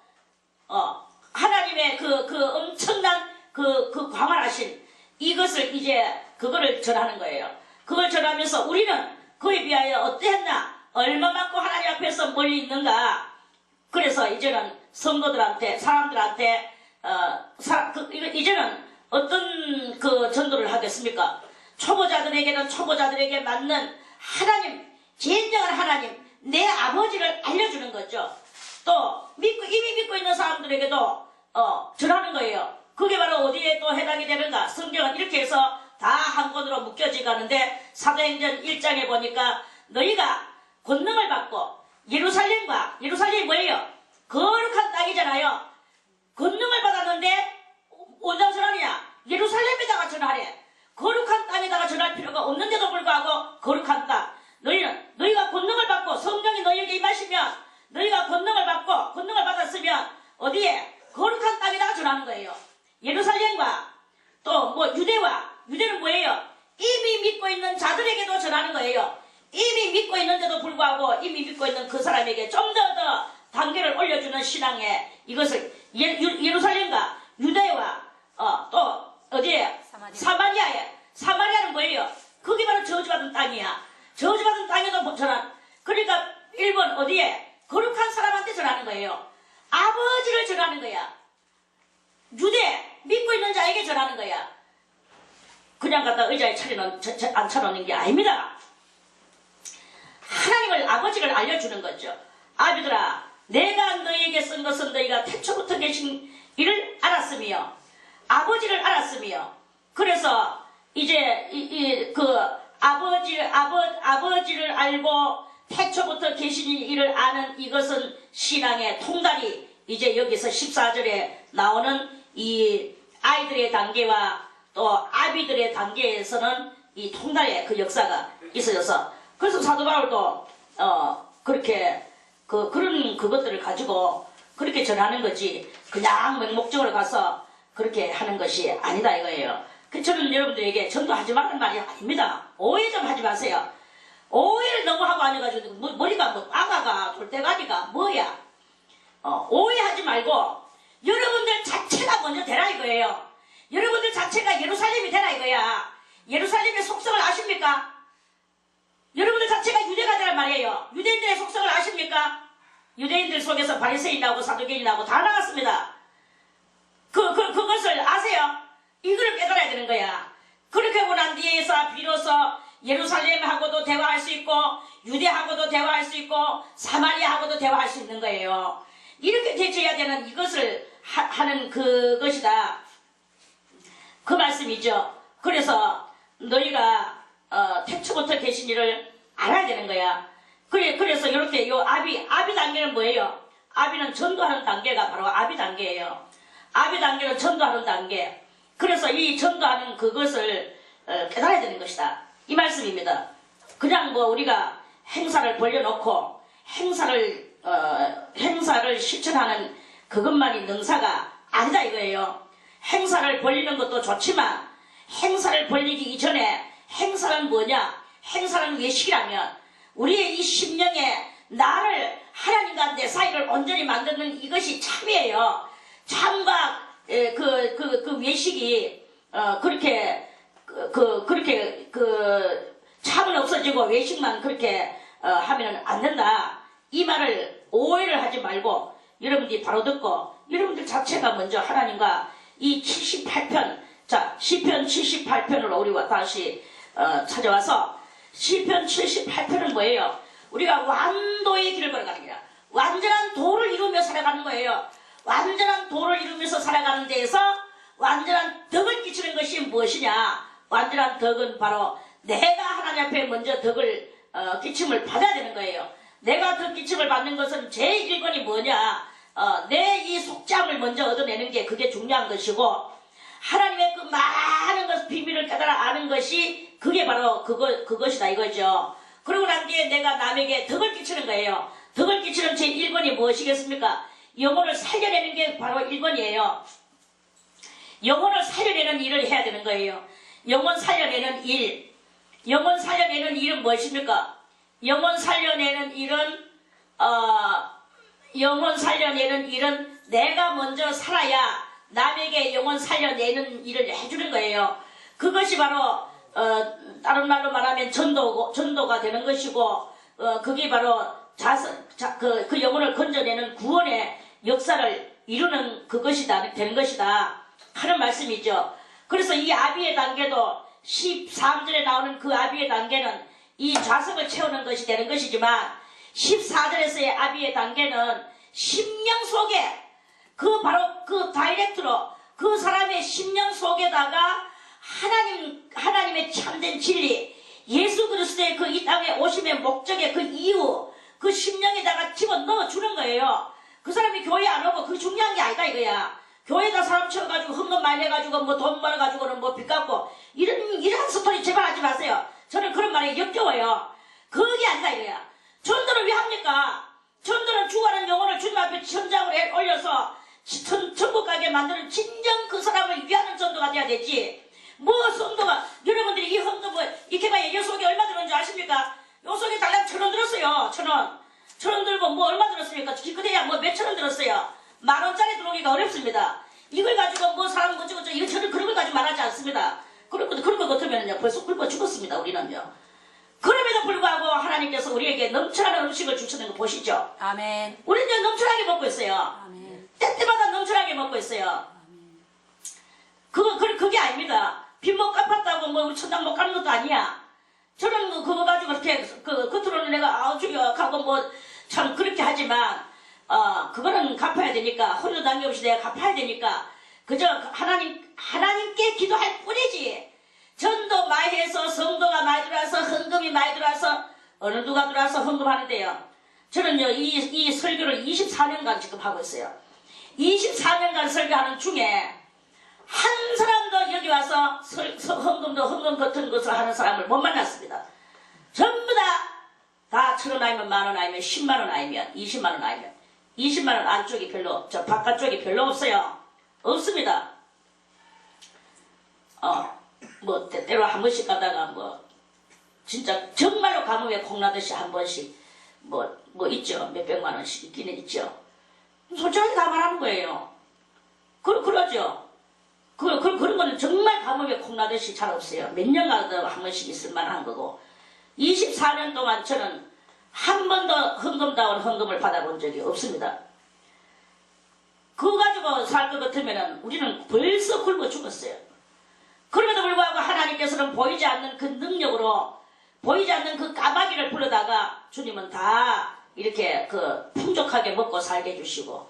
하나님의 그 엄청난 그 광활하신 이것을 이제 그거를 전하는 거예요. 그걸 전하면서 우리는 그에 비하여 어땠나? 얼마만큼 하나님 앞에서 멀리 있는가? 그래서 이제는 성도들한테 사람들한테 이제는 어떤 그 전도를 하겠습니까? 초보자들에게는 초보자들에게 맞는 하나님, 진정한 하나님, 내 아버지를 알려주는 거죠. 또 이미 믿고 있는 사람들에게도 전하는 거예요. 그게 바로 어디에 또 해당이 되는가? 성경은 이렇게 해서 다 한 권으로 묶여져 가는데 사도행전 1장에 보니까 너희가 권능을 받고 예루살렘이 뭐예요? 거룩한 땅이잖아요. 권능을 받았는데 어디다 전하느냐? 예루살렘에다가 전하래. 거룩한 땅에다가 전할 필요가 없는데도 불구하고 거룩한 땅. 너희가 권능을 받고 성령이 너희에게 임하시면 너희가 권능을 받았으면 어디에? 거룩한 땅에다가 전하는 거예요. 예루살렘과 또 유대는 뭐예요? 이미 믿고 있는 자들에게도 전하는 거예요. 이미 믿고 있는데도 불구하고 이미 믿고 있는 그 사람에게 좀 더 단계를 올려주는 신앙에 이것을 예루살렘과 유대와 또 어디에? 사마리아에. 사마리아는 뭐예요? 그게 바로 저주받은 땅이야. 저주받은 땅에도 전한. 그러니까 1번 어디에? 거룩한 사람한테 전하는 거예요. 아버지를 전하는 거야. 유대 믿고 있는 자에게 전하는 거야. 그냥 갖다 의자에 앉혀놓는 게 아닙니다. 하나님을 아버지를 알려주는 거죠. 아비들아, 내가 너희에게 쓴 것은 너희가 태초부터 계신 이를 알았으며 아버지를 알았으며 그래서 이제 아버지를 알고 태초부터 계신 이를 아는 이것은 신앙의 통달이 이제 여기서 14절에 나오는 이 아이들의 단계와 또 아비들의 단계에서는 이 통달의 그 역사가 있어져서 그래서 사도 바울도 그렇게 그런 그것들을 가지고 그렇게 전하는 거지 그냥 맹목적으로 가서 그렇게 하는 것이 아니다 이거예요. 저는 여러분들에게 전도하지 말라는 말이 아닙니다. 오해 좀 하지 마세요. 오해를 너무 하고 앉아가지고 머리가 뭐 아가가 돌대가리가 뭐야. 오해하지 말고 여러분들 자체가 먼저 되라 이거예요. 여러분들 자체가 예루살렘이 되라 이거야. 예루살렘의 속성을 아십니까? 여러분들 자체가 유대가 되란 말이에요. 유대인들의 속성을 아십니까? 유대인들 속에서 바리새인이 나오고 사두개인이 나오고 다 나왔습니다. 그것을 아세요? 이걸 깨달아야 되는 거야. 그렇게 하고 난 뒤에서 비로소 예루살렘하고도 대화할 수 있고 유대하고도 대화할 수 있고 사마리아하고도 대화할 수 있는 거예요. 이렇게 되셔야 되는 이것을 하는 그것이다. 그 말씀이죠. 그래서 너희가 태초부터 계신 이를 알아야 되는 거야. 그래서 이렇게 요 아비 단계는 뭐예요? 아비는 전도하는 단계가 바로 아비 단계예요. 아비 단계는 전도하는 단계. 그래서 이 전도하는 그것을 깨달아야 되는 것이다. 이 말씀입니다. 그냥 뭐 우리가 행사를 벌려놓고 행사를 실천하는 그것만이 능사가 아니다 이거예요. 행사를 벌리는 것도 좋지만 행사를 벌리기 이전에 행사는 뭐냐? 행사는 외식이라면 우리의 이 심령에 나를 하나님과 내 사이를 온전히 만드는 이것이 참이에요. 참과 그 외식이 그렇게 참은 없어지고 외식만 그렇게 하면은 안 된다. 이 말을 오해를 하지 말고 여러분들이 바로 듣고 여러분들 자체가 먼저 하나님과 이 78편, 자 시편 78편으로 우리가 다시 찾아와서 시편 78편은 뭐예요? 우리가 완도의 길을 걸어가는 거야. 완전한 도를 이루며 살아가는 거예요. 완전한 도를 이루면서 살아가는 데에서 완전한 덕을 끼치는 것이 무엇이냐? 완전한 덕은 바로 내가 하나님 앞에 먼저 덕을 끼침을 받아야 되는 거예요. 내가 덕 끼침을 받는 것은 제1권이 뭐냐? 내 이 속죄함을 먼저 얻어내는 게 그게 중요한 것이고 하나님의 그 많은 것 비밀을 깨달아 아는 것이 그게 바로 그것이다 이거죠. 그러고 난 뒤에 내가 남에게 덕을 끼치는 거예요. 덕을 끼치는 제1권이 무엇이겠습니까? 영혼을 살려내는 게 바로 1권이에요. 영혼을 살려내는 일을 해야 되는 거예요. 영혼 살려내는 일. 영혼 살려내는 일은 무엇입니까? 영혼 살려내는 일은 내가 먼저 살아야 남에게 영혼 살려내는 일을 해주는 거예요. 그것이 바로 다른 말로 말하면 전도가 되는 것이고 그게 바로 그 영혼을 건져내는 구원의 역사를 이루는 되는 것이다 하는 말씀이죠. 그래서 이 아비의 단계도 13절에 나오는 그 아비의 단계는 이 좌석을 채우는 것이 되는 것이지만 14절에서의 아비의 단계는 심령 속에 바로 그 다이렉트로 그 사람의 심령 속에다가 하나님의 참된 진리, 예수 그리스도의 그 이 땅에 오심의 목적의 그 이유, 그 심령에다가 집어넣어 주는 거예요. 그 사람이 교회 안 오고 그게 중요한 게 아니다 이거야. 교회에다 사람 채워가지고 헌금 많이 해가지고 뭐 돈 벌어가지고는 뭐 빚 갚고 이런 스토리 제발 하지 마세요. 저는 그런 말이 역겨워요. 그게 아니다 이거야. 전도를 왜 합니까? 전도는 죽어가는 영혼을 주님 앞에 천장을 올려서 천국 가게 만드는 진정 그 사람을 위하는 전도가 돼야 되지. 뭐 성도가 여러분들이 이 헌금을 이렇게 봐야 요 속에 얼마 들었는지 아십니까? 요 속에 달랑 1,000원 들었어요. 1,000원 들고 뭐 얼마 들었습니까? 기껏해야 뭐 몇천 원 들었어요. 10,000원짜리 들어오기가 어렵습니다. 이걸 가지고 뭐 사람 어쩌고저쩌고 이거 저는 그런 걸 가지고 말하지 않습니다. 그런 거 같으면요 벌써 굶어 죽었습니다. 우리는요. 그럼에도 불구하고 하나님께서 우리에게 넘쳐나는 음식을 주시는 거 보시죠. 아멘. 우리는 넘쳐나게 먹고 있어요. 아멘. 때때마다 넘쳐나게 먹고 있어요. 그게 아닙니다. 빚 못 갚았다고 뭐 천당 못 가는 것도 아니야. 저는 뭐 그거 가지고 그렇게 겉으로는 내가 주여 하고 뭐 참 그렇게 하지만 그거는 갚아야 되니까 홀로 남김없이 내가 갚아야 되니까 그저 하나님께 기도할 뿐이지. 전도 많이 해서 성도가 많이 들어와서 헌금이 많이 들어와서 어느 누가 들어와서 헌금하는데요. 저는요 이 설교를 24년간 지금 하고 있어요. 24년간 설교하는 중에 한 사람도 여기 와서 헌금 같은 것을 하는 사람을 못 만났습니다. 전부 다 1,000원 아니면 10,000원 아니면 10만원 아니면 20만원 아니면 20만원 안쪽이 별로 저 바깥쪽이 별로 없어요. 없습니다. 뭐 때때로 한 번씩 가다가 뭐 진짜 정말로 가뭄에 콩나듯이 한 번씩 뭐 있죠. 몇백만 원씩 있기는 있죠. 솔직하게 다 말하는 거예요. 그러죠. 그런 거는 정말 가뭄에 콩나듯이 잘 없어요. 몇 년간 한 번씩 있을 만한 거고 24년 동안 저는 한 번도 헌금다운 헌금을 받아본 적이 없습니다. 그거 가지고 살 것 같으면 우리는 벌써 굶어 죽었어요. 그럼에도 불구하고 하나님께서는 보이지 않는 그 능력으로 보이지 않는 그 까마귀를 불러다가 주님은 다 이렇게 풍족하게 먹고 살게 해주시고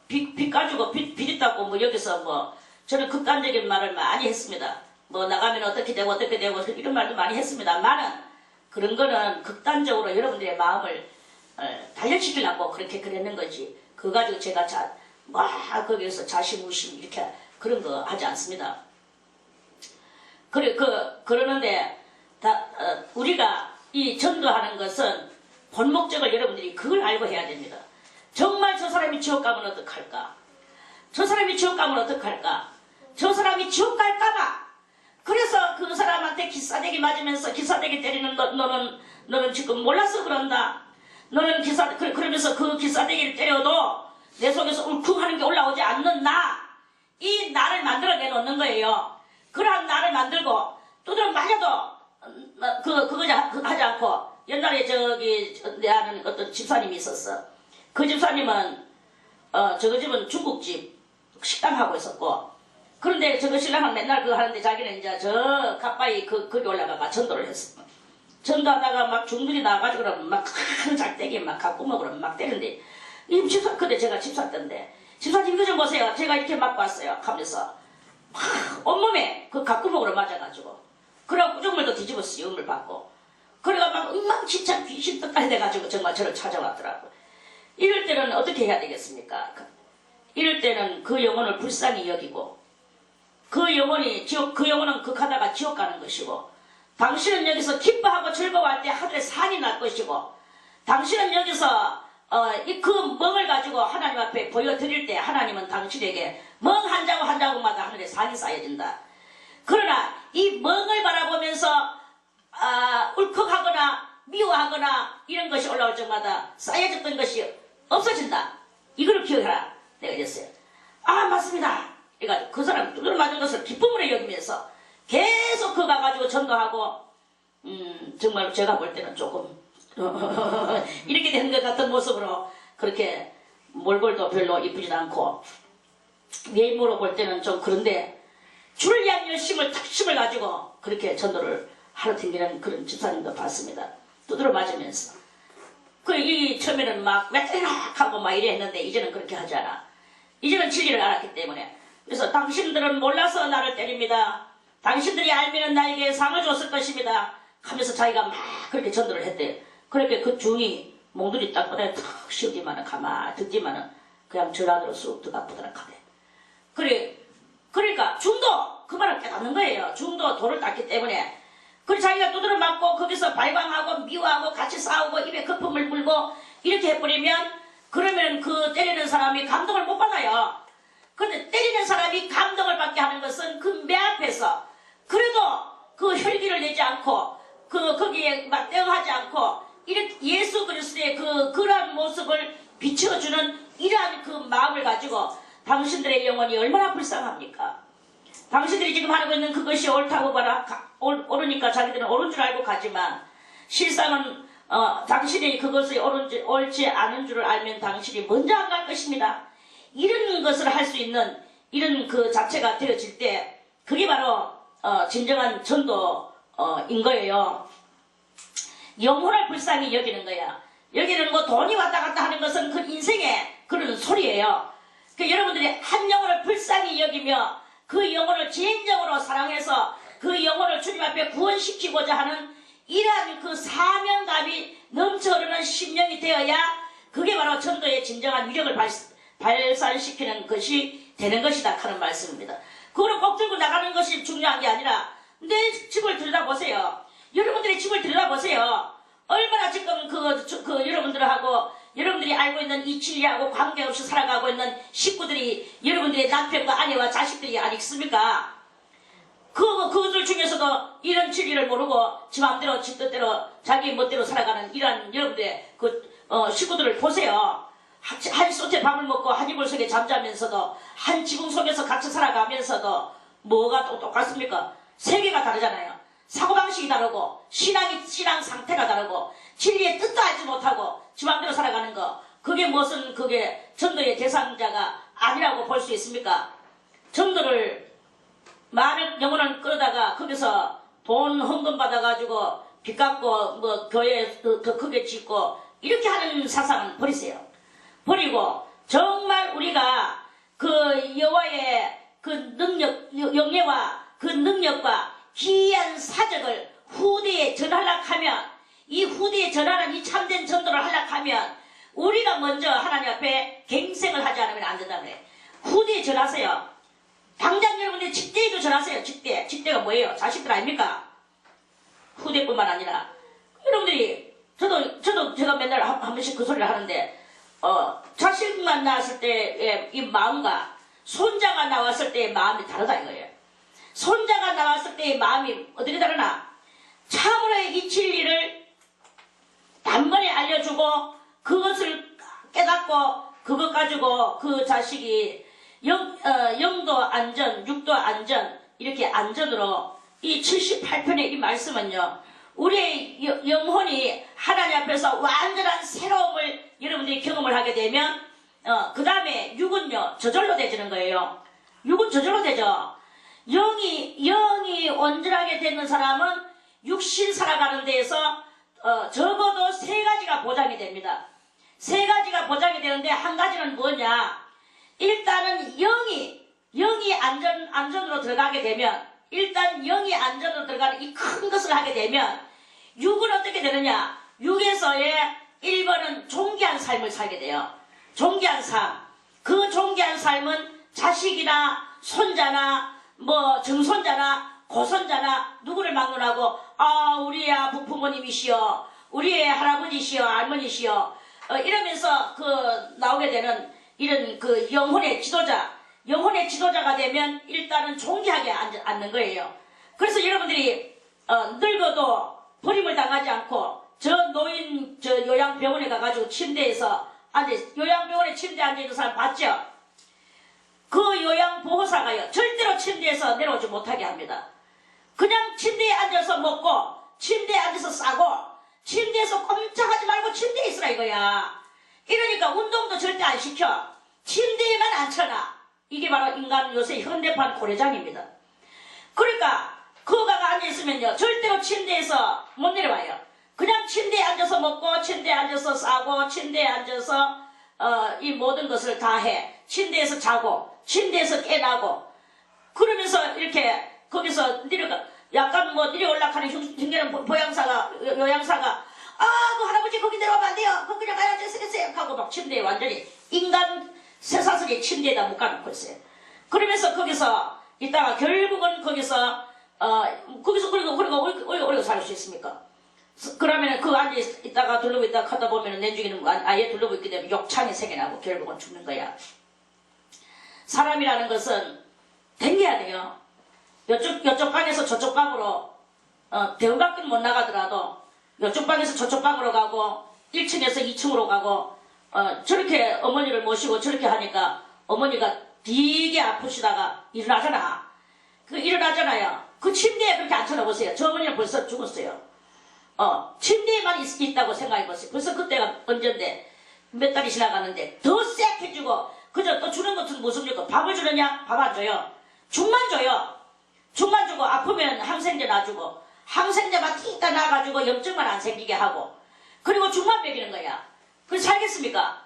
빚 가지고 빚 있다고 뭐 여기서 뭐 저는 극단적인 말을 많이 했습니다. 뭐 나가면 어떻게 되고 이런 말도 많이 했습니다만은 그런 거는 극단적으로 여러분들의 마음을 단련시키려고 그렇게 그랬는 거지. 그거 가지고 제가 거기에서 자신무심 이렇게 그런 거 하지 않습니다. 그러는데 우리가 이 전도하는 것은 본 목적을 여러분들이 그걸 알고 해야 됩니다. 정말 저 사람이 지옥 가면 어떡할까? 저 사람이 지옥 가면 어떡할까? 저 사람이 지옥 갈까봐. 그래서 그 사람한테 기싸대기 맞으면서 기싸대기 때리는 너는 지금 몰라서 그런다. 너는 그러면서 그 기싸대기를 때려도 내 속에서 울컥하는 게 올라오지 않는 이 나를 만들어내 놓는 거예요. 그러한 나를 만들고 두드러 맞아도 그거 하지 않고 옛날에 내 아는 어떤 집사님이 있었어. 그 집사님은 저거 집은 중국집 식당 하고 있었고 그런데 저거 신랑은 맨날 그거 하는데 자기는 이제 저 가까이 거기 올라가가 전도를 했어. 전도하다가 막 중들이 나와가지고 그러면 막 큰 작대기 막 갖고 먹으면 막 때리는데 근데 제가 집사던데 집사님 이거 좀 보세요. 제가 이렇게 맞고 왔어요. 하면서 막 온몸에 그 갖구먹으로 맞아가지고 그래갖고 우정물도 뒤집었어요. 음을 받고 그래가 막 엉망진창 귀신 뜻까지 돼가지고 정말 저를 찾아왔더라고요. 이럴 때는 어떻게 해야 되겠습니까? 이럴 때는 그 영혼을 불쌍히 여기고 그 영혼은 극하다가 지옥 가는 것이고 당신은 여기서 기뻐하고 즐거워할 때 하늘에 산이 날 것이고 당신은 여기서 그 멍을 가지고 하나님 앞에 보여드릴 때 하나님은 당신에게 멍 한 자국 한 자국마다 하늘에 산이 쌓여진다. 그러나 이 멍을 바라보면서 울컥하거나 미워하거나 이런 것이 올라올 적마다 쌓여졌던 것이 없어진다. 이거를 기억해라. 내가 이랬어요. 맞습니다. 그러니까 그 사람 두드러 맞은 것을 기쁨으로 여기면서 계속 그 가가지고 전도하고 정말 제가 볼 때는 조금 이렇게 되는 것 같은 모습으로 그렇게 몰골도 별로 이쁘지도 않고 외모로 볼 때는 좀 그런데 주를 위한 열심을 탁심을 가지고 그렇게 전도를 하러 댕기는 그런 집사님도 봤습니다. 두드러 맞으면서 이 처음에는 막 왜 때리나 하고 막 이래 했는데 이제는 그렇게 하지 않아. 이제는 진리를 알았기 때문에 그래서 당신들은 몰라서 나를 때립니다. 당신들이 알면은 나에게 상을 줬을 것입니다. 하면서 자기가 막 그렇게 전도를 했대요. 그렇게 그 중이 몽둥이 딱 꺼내 탁 씌우기만은 가만히 듣지만은 그냥 전라도로 쑥 들어가보더라 하대. 그러니까 중도 그 말을 깨닫는 거예요. 중도 돌을 닦기 때문에. 그리고 자기가 두드러 맞고 거기서 발광하고 미워하고 같이 싸우고 입에 거품을 불고 이렇게 해버리면 그러면 그 때리는 사람이 감동을 못 받아요. 근데 때리는 사람이 감동을 받게 하는 것은 그 매 앞에서 그래도 그 혈기를 내지 않고 거기에 막 대응하지 않고 이렇게 예수 그리스도의 그러한 모습을 비춰주는 이러한 그 마음을 가지고 당신들의 영혼이 얼마나 불쌍합니까? 당신들이 지금 하고 있는 그것이 옳다고 옳으니까 자기들은 옳은 줄 알고 가지만 실상은 당신이 그것이 옳지 않은 줄을 알면 당신이 먼저 안 갈 것입니다. 이런 것을 할 수 있는 이런 그 자체가 되어질 때 그게 바로 진정한 전도인 거예요. 영혼을 불쌍히 여기는 거야. 여기는 뭐 돈이 왔다 갔다 하는 것은 그 인생의 그런 소리예요. 여러분들이 한 영혼을 불쌍히 여기며 그 영혼을 진정으로 사랑해서 그 영혼을 주님 앞에 구원시키고자 하는 이러한 그 사명감이 넘쳐 흐르는 심령이 되어야 그게 바로 전도의 진정한 위력을 발산시키는 것이 되는 것이다 하는 말씀입니다. 그거를 꼭 들고 나가는 것이 중요한 게 아니라 내 집을 들여다보세요. 여러분들의 집을 들여다보세요. 얼마나 지금 여러분들하고 여러분들이 알고 있는 이 진리하고 관계없이 살아가고 있는 식구들이 여러분들의 남편과 아내와 자식들이 아니겠습니까? 그들 중에서도 이런 진리를 모르고 지 마음대로 지 뜻대로 자기 멋대로 살아가는 이러한 여러분들의 식구들을 보세요. 한 솥에 밥을 먹고 한 이불 속에 잠자면서도 한 지붕 속에서 같이 살아가면서도 뭐가 똑같습니까? 세계가 다르잖아요. 사고방식이 다르고 신앙 상태가 다르고 진리의 뜻도 알지 못하고 지 마음대로 살아가는 거 그게 전도의 대상자가 아니라고 볼 수 있습니까? 전도를 많은 영혼을 끌어다가 거기서 돈 헌금 받아가지고 빚 갚고 뭐 교회 더 크게 짓고 이렇게 하는 사상은 버리세요. 버리고 정말 우리가 그 여호와의 그 영예와 그 능력과 기이한 사적을 후대에 전하려고 하면 이 후대에 전하는 이 참된 전도를 하려고 하면 우리가 먼저 하나님 앞에 갱생을 하지 않으면 안 된다 그래. 후대에 전하세요. 당장 여러분들 집대에도 전하세요. 집대. 집대가 뭐예요? 자식들 아닙니까? 후대뿐만 아니라. 여러분들이, 저도 제가 맨날 한 번씩 그 소리를 하는데, 자식만 낳았을 때의 이 마음과 손자가 나왔을 때의 마음이 다르다 이거예요. 손자가 나왔을 때의 마음이 어떻게 다르나? 참으로의 이 진리를 단번에 알려주고 그것을 깨닫고 그것 가지고 그 자식이 영도 안전, 육도 안전 이렇게 안전으로 이 78편의 이 말씀은요. 우리의 영혼이 하나님 앞에서 완전한 새로움을 여러분들이 경험을 하게 되면 그 다음에 육은요 저절로 되지는 거예요. 육은 저절로 되죠. 영이 온전하게 되는 사람은 육신 살아가는 데에서 적어도 3가지가 보장이 됩니다. 3가지가 보장이 되는데 한 가지는 뭐냐? 일단은 영이 안전으로 들어가게 되면 일단 영이 안전으로 들어가는 이 큰 것을 하게 되면 육은 어떻게 되느냐? 육에서의 1번은 존귀한 삶을 살게 돼요. 존귀한 삶. 그 존귀한 삶은 자식이나 손자나 뭐 증손자나 고손자나 누구를 막론하고 우리야 부모님이시여 우리의 할아버지시여 할머니시여 이러면서 나오게 되는 이런 그 영혼의 지도자가 되면 일단은 존귀하게 앉는 거예요. 그래서 여러분들이 늙어도 버림을 당하지 않고 요양병원에 가가지고 침대에서 요양병원에 침대에 앉아있는 사람 봤죠? 그 요양보호사가요 절대로 침대에서 내려오지 못하게 합니다. 그냥 침대에 앉아서 먹고 침대에 앉아서 싸고 침대에서 꼼짝하지 말고 침대에 있으라 이거야. 이러니까 운동도 절대 안 시켜. 침대에만 앉혀놔. 이게 바로 인간 요새 현대판 고래장입니다. 그러니까 그거가 앉아있으면요 절대로 침대에서 못 내려와요. 그냥 침대에 앉아서 먹고 침대에 앉아서 싸고 침대에 앉아서 이 모든 것을 다 해. 침대에서 자고 침대에서 깨나고 그러면서 이렇게 거기서 약간 내려올라가는 흉내는 요양사가 그 할아버지 거기 내려오면 안 돼요. 거기 그냥 가야지 쓰겠어요 하고 막 침대에 완전히 인간 쇠사슬이 침대에다 묶어놓고 있어요. 그러면서 거기서 있다가 결국은 거기서 그리고 살 수 있습니까? 그러면은 그 앉아 있다가 둘러보 있다가 하다 보면은 내중에는 아예 둘러보 있게 되면 욕창이 생겨나고 결국은 죽는 거야. 사람이라는 것은 댕겨야 돼요. 이쪽 방에서 저쪽 방으로 대문밖에 못 나가더라도 이쪽 방에서 저쪽 방으로 가고 1층에서 2층으로 가고 저렇게 어머니를 모시고 저렇게 하니까 어머니가 되게 아프시다가 일어나잖아요. 그 침대에 그렇게 앉혀놓으세요. 저 어머니는 벌써 죽었어요. 침대에만 있다고 생각해보세요. 벌써 그때가 언젠데 몇 달이 지나가는데 더 쎄 해주고 그저 또 주는 것은 무슨 일까? 밥을 주느냐? 밥 안 줘요. 죽만 줘요. 죽만 주고 아프면 항생제 놔주고 항생제만 틱딱 놔가지고 염증만 안 생기게 하고 그리고 죽만 먹이는 거야. 그래서 살겠습니까?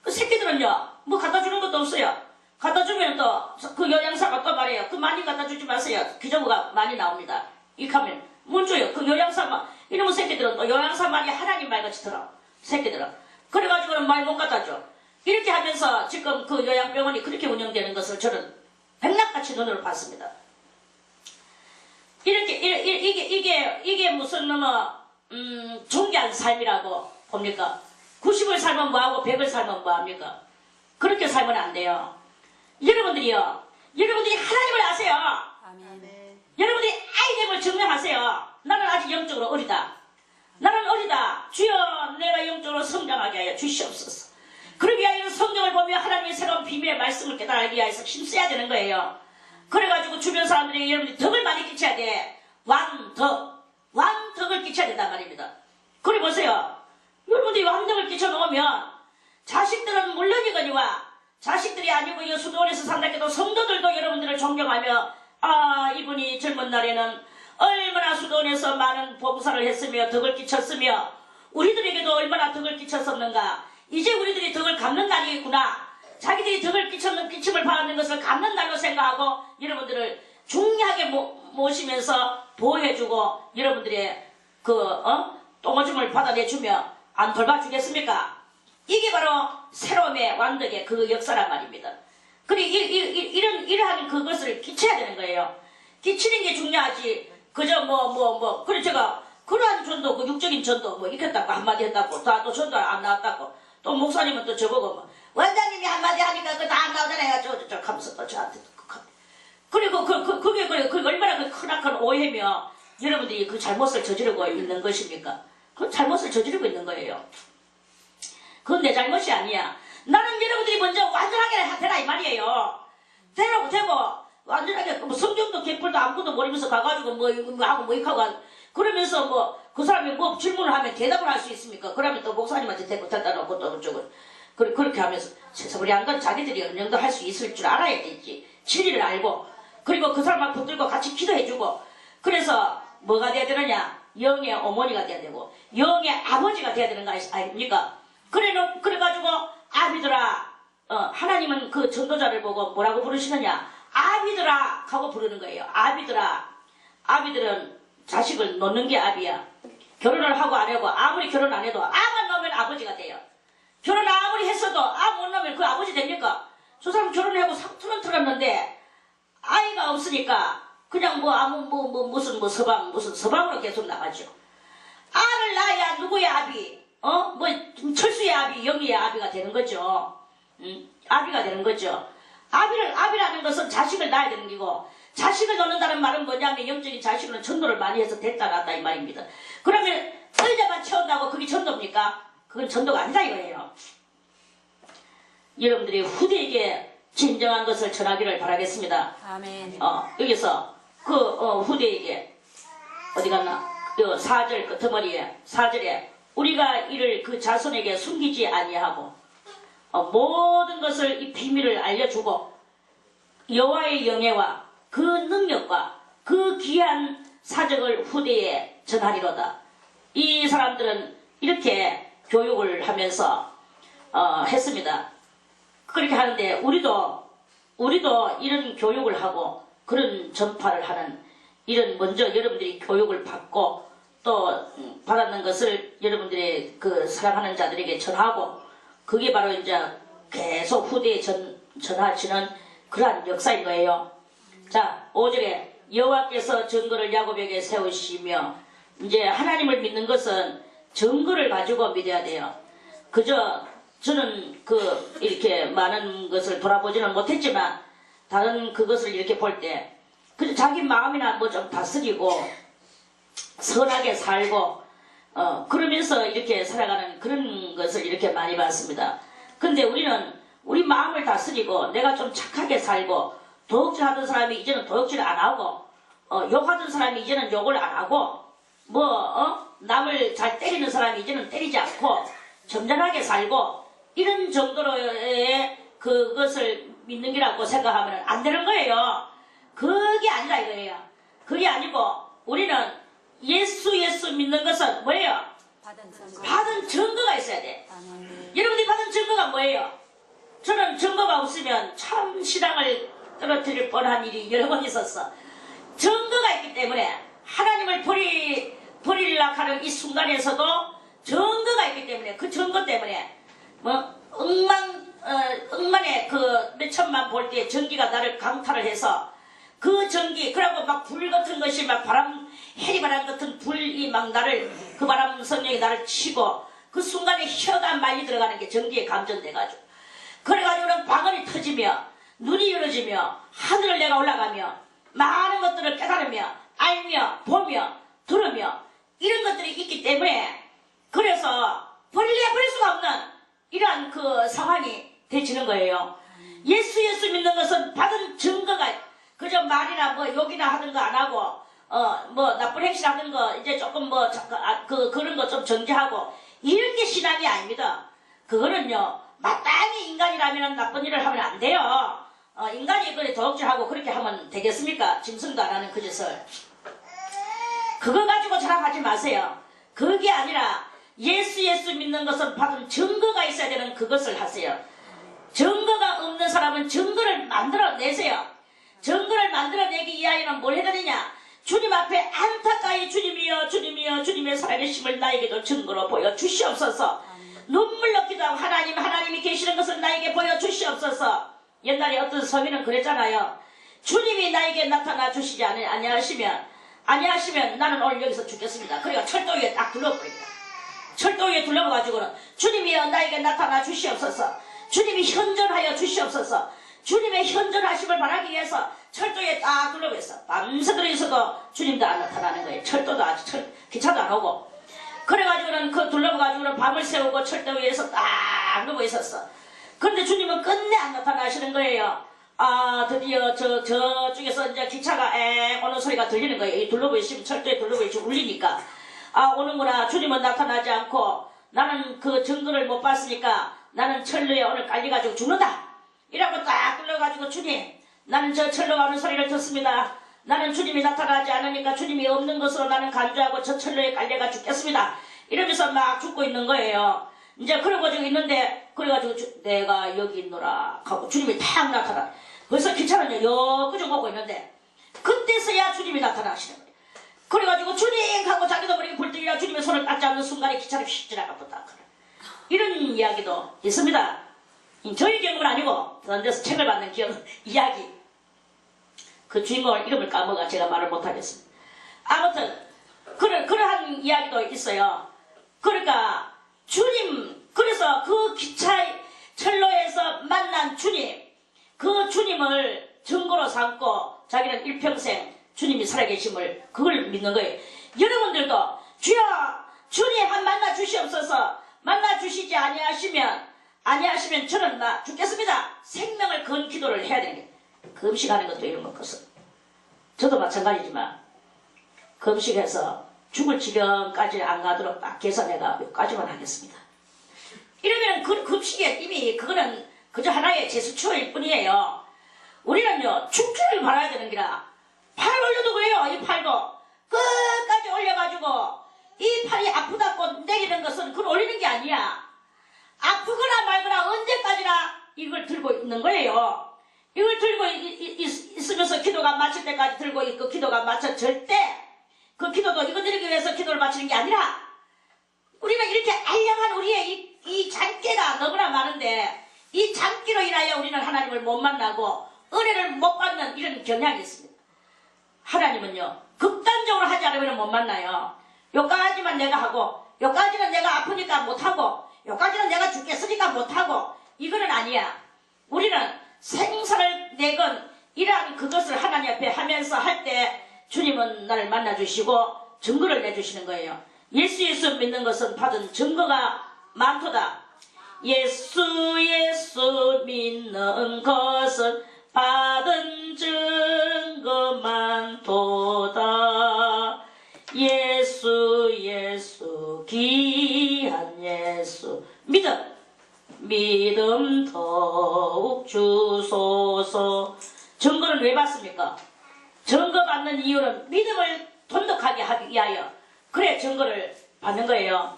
그 새끼들은요 뭐 갖다 주는 것도 없어요. 갖다 주면 또 그 요양사가 또 말해요. 그 많이 갖다 주지 마세요. 기저귀가 많이 나옵니다. 이카면 못 줘요. 그 요양사만 이놈의 새끼들은 또 요양사 말이 하나님 말같이 들어. 새끼들은 그래가지고는 말 못 갖다 줘. 이렇게 하면서 지금 그 요양병원이 그렇게 운영되는 것을 저는 백락같이 눈으로 봤습니다. 이게 무슨 존귀한 삶이라고 봅니까? 90을 살면 뭐하고 100을 살면 뭐합니까? 그렇게 살면 안 돼요. 여러분들이 하나님을 아세요. 아멘. 여러분들이 아이됨을 증명하세요. 나는 아직 영적으로 어리다. 나는 어리다. 주여 내가 영적으로 성장하게 하여 주시옵소서. 그러기 위하여 성경을 보며 하나님의 새로운 비밀의 말씀을 깨달기 위해서 힘써야 되는 거예요. 그래가지고 주변 사람들이 여러분들이 덕을 많이 끼쳐야 돼. 왕덕을 끼쳐야 된단 말입니다. 그래 보세요. 여러분들이 왕덕을 끼쳐놓으면 자식들은 물론이거니와 자식들이 아니고 이 수도원에서 산다 해도 성도들도 여러분들을 존경하며 이분이 젊은 날에는 얼마나 수도원에서 많은 봉사를 했으며 덕을 끼쳤으며 우리들에게도 얼마나 덕을 끼쳤었는가. 이제 우리들이 덕을 갚는 날이겠구나. 자기들이 덕을 끼침을 받는 것을 갚는 날로 생각하고 여러분들을 중요하게 모시면서 보호해주고 여러분들의 똥오줌을 받아내주며 안 돌봐주겠습니까? 이게 바로 새로움의 왕덕의 그 역사란 말입니다. 그래, 이러한 그것을 끼쳐야 되는 거예요. 끼치는 게 중요하지. 그저 그래, 제가, 그러한 전도, 그 육적인 전도, 이렇게 했다고, 한마디 했다고, 또 전도 안 나왔다고, 또 목사님은 또 저보고, 원장님이 한마디 하니까 그거 다 안 나오잖아요. 저 하면서 또 저한테. 그리고 그게 얼마나 그 크나큰 오해며, 여러분들이 그 잘못을 저지르고 있는 것입니까? 그 잘못을 저지르고 있는 거예요. 그건 내 잘못이 아니야. 나는 여러분들이 먼저 완전하게 되라 이 말이에요. 되고 완전하게 성경도 개뿔도 아무것도 모르면서 가가지고 이거 하고 이거 하고 그러면서 그 사람이 질문을 하면 대답을 할 수 있습니까? 그러면 또 목사님한테 데리다 놓고 또 저거 그렇게 하면서 세상에 한 건 자기들이 어느 정도 할 수 있을 줄 알아야 되지. 진리를 알고 그리고 그 사람을 붙들고 같이 기도해주고 그래서 뭐가 돼야 되느냐? 영의 어머니가 돼야 되고 영의 아버지가 돼야 되는 거 아닙니까? 그래가지고 아비들아 하나님은 그 전도자를 보고 뭐라고 부르시느냐? 아비들아 하고 부르는 거예요. 아비들은 자식을 놓는 게 아비야. 결혼을 하고 안 하고 아무리 결혼 안 해도 아만 놓으면 아버지가 돼요. 결혼 아무리 했어도 못 놓으면 그 아버지 됩니까? 저 사람 결혼하고 상투는 틀었는데 아이가 없으니까 그냥 무슨 서방으로 계속 나가죠. 아를 낳아야 누구의 아비? 철수의 아비, 영희의 아비가 되는 거죠. 아비가 되는 거죠. 아비라는 것은 자식을 낳아야 되는 거고, 자식을 낳는다는 말은 뭐냐면, 영적인 자식은 전도를 많이 해서 됐다 놨다 이 말입니다. 그러면, 의자만 채운다고 그게 전도입니까? 그건 전도가 아니다 이거예요. 여러분들이 후대에게 진정한 것을 전하기를 바라겠습니다. 아멘. 여기서, 후대에게, 어디 갔나? 4절 끝머리에, 4절에, 우리가 이를 그 자손에게 숨기지 아니하고 모든 것을 이 비밀을 알려주고 여호와의 영예와 그 능력과 그 귀한 사적을 후대에 전하리로다. 이 사람들은 이렇게 교육을 하면서 했습니다. 그렇게 하는데 우리도 이런 교육을 하고 그런 전파를 하는 이런 먼저 여러분들이 교육을 받고 또 받았는 것을 여러분들의 그 사랑하는 자들에게 전하고 그게 바로 이제 계속 후대에 전하시는 그러한 역사인 거예요. 자, 5절에 여호와께서 증거를 야곱에게 세우시며 이제 하나님을 믿는 것은 증거를 가지고 믿어야 돼요. 그저 저는 이렇게 많은 것을 돌아보지는 못했지만 다른 그것을 이렇게 볼 때 그저 자기 마음이나 좀 다스리고 선하게 살고 그러면서 이렇게 살아가는 그런 것을 이렇게 많이 봤습니다. 근데 우리는 우리 마음을 다스리고 내가 좀 착하게 살고 도둑질 하던 사람이 이제는 도둑질 안 하고 욕하던 사람이 이제는 욕을 안 하고 남을 잘 때리는 사람이 이제는 때리지 않고 점잖하게 살고 이런 정도로의 그것을 믿는 게라고 생각하면 안 되는 거예요. 그게 아니라 이거예요. 그게 아니고 우리는 예수 믿는 것은 뭐예요? 받은 증거가 있어야 돼. 여러분들이 받은 증거가 뭐예요? 저는 증거가 없으면 참 신앙을 떨어뜨릴 뻔한 일이 여러 번 있었어. 증거가 있기 때문에 하나님을 버리려고 하는 이 순간에서도 증거가 있기 때문에 그 증거 때문에 억만의 그 몇천만 볼 때 전기가 나를 강탈을 해서 그 전기 그러고 막 불 같은 것이 막 해리바람 같은 불이 막 나를 그 바람 성령이 나를 치고 그 순간에 혀가 말리 들어가는 게 전기에 감전돼가지고 그래가지고는 방언이 터지며 눈이 열어지며 하늘을 내가 올라가며 많은 것들을 깨달으며 알며 보며 들으며 이런 것들이 있기 때문에 그래서 버릴 수가 없는 이러한 그 상황이 되지는 거예요. 예수 믿는 것은 받은 증거가 그저 말이나 욕이나 하는 거 안 하고 나쁜 행실 하는 거 이제 조금 그런 거 좀 정지하고 이렇게 신앙이 아닙니다. 그거는요 마땅히 인간이라면 나쁜 일을 하면 안 돼요. 인간이 그래 도둑질하고 그렇게 하면 되겠습니까? 짐승도 안 하는 그 짓을. 그거 가지고 자랑하지 마세요. 그게 아니라 예수 믿는 것은 받은 증거가 있어야 되는 그것을 하세요. 증거가 없는 사람은 증거를 만들어내세요. 증거를 만들어내기 위하여는 뭘 해야 되느냐? 주님 앞에 안타까이 주님이여 주님의 살아계심을 나에게도 증거로 보여주시옵소서. 눈물로 기도하고 하나님이 계시는 것을 나에게 보여주시옵소서. 옛날에 어떤 서민은 그랬잖아요. 주님이 나에게 나타나 주시지 아니하시면 나는 오늘 여기서 죽겠습니다. 그러니까 철도 위에 딱 둘러버립니다. 철도 위에 둘러가지고는 주님이여 나에게 나타나 주시옵소서. 주님이 현존하여 주시옵소서. 주님의 현존하심을 바라기 위해서 철도 위에 딱 둘러버렸어. 밤새 들어있어도 주님도 안 나타나는 거예요. 철도도 기차도 안 오고. 그래가지고는 그 둘러가지고는 밤을 새우고 철도 위에서 딱 누워 있었어. 그런데 주님은 끝내 안 나타나시는 거예요. 드디어 저쪽에서 이제 기차가 오는 소리가 들리는 거예요. 이 둘러보이시면 철도에 둘러보이시면 울리니까. 오는구나. 주님은 나타나지 않고 나는 그 증거를 못 봤으니까 나는 철로에 오늘 깔려가지고 죽는다. 이라고 딱 둘러가지고 주님, 나는 저 철로가 오는 소리를 듣습니다. 나는 주님이 나타나지 않으니까 주님이 없는 것으로 나는 간주하고 저 철로에 깔려가 죽겠습니다. 이러면서 막 죽고 있는 거예요. 이제 그러고 있는데 그래가지고 내가 여기 있노라 하고 주님이 탁 나타나. 벌써 기차는 여기저기 오고 있는데 그때서야 주님이 나타나시는 거예요. 그래가지고 주님 하고 자기도 모르게 불뜨기라 주님의 손을 딱 잡는 순간에 기차를 휙 지나가버렸다. 이런 이야기도 있습니다. 저희 경우는 아니고 다른 데서 책을 받는 이야기. 그 주인공의 이름을 까먹어 제가 말을 못하겠습니다. 아무튼 그러한 이야기도 있어요. 그러니까 주님, 그래서 그 철로에서 만난 주님, 그 주님을 증거로 삼고 자기는 일평생 주님이 살아계심을 그걸 믿는 거예요. 여러분들도 주여 주님 한 만나 주시옵소서. 만나 주시지 아니하시면 저는 나 죽겠습니다. 생명을 건 기도를 해야 되는 게 금식하는 것도 이런 것거든. 저도 마찬가지지만 금식해서 죽을 지경까지 안 가도록 딱 계산해가 여기까지만 하겠습니다. 이러면 그 금식에 이미 그거는 그저 하나의 제스처일 뿐이에요. 우리는요 죽기를 바라야 되는 기라. 팔 올려도 그래요. 이 팔도 끝까지 올려가지고 이 팔이 아프다고 내리는 것은 그걸 올리는 게 아니야. 아프거나 말거나 언제까지나 이걸 들고 있는 거예요. 이걸 들고 있으면서 기도가 마칠 때까지 들고 있고 기도가 마쳐 절대 그 기도도 이거 드리기 위해서 기도를 마치는 게 아니라 우리는 이렇게 알량한 우리의 이 잔깨가 너무나 많은데 이 잔기로 인하여 우리는 하나님을 못 만나고 은혜를 못 받는 이런 경향이 있습니다. 하나님은요 극단적으로 하지 않으면 못 만나요. 요까지만 내가 하고 요까지는 내가 아프니까 못하고 요까지는 내가 죽겠으니까 못하고 이거는 아니야. 우리는 생사를 내건 이러한 그것을 하나님 앞에 하면서 할 때 주님은 나를 만나주시고 증거를 내주시는 거예요. 예수 믿는 것은 받은 증거가 많도다. 예수 믿는 것은 받은 증거 많도다. 예수 귀한 예수 믿음 더욱 주소서. 증거를 왜 받습니까? 증거 받는 이유는 믿음을 돈독하게 하기 위하여 그래 증거를 받는 거예요.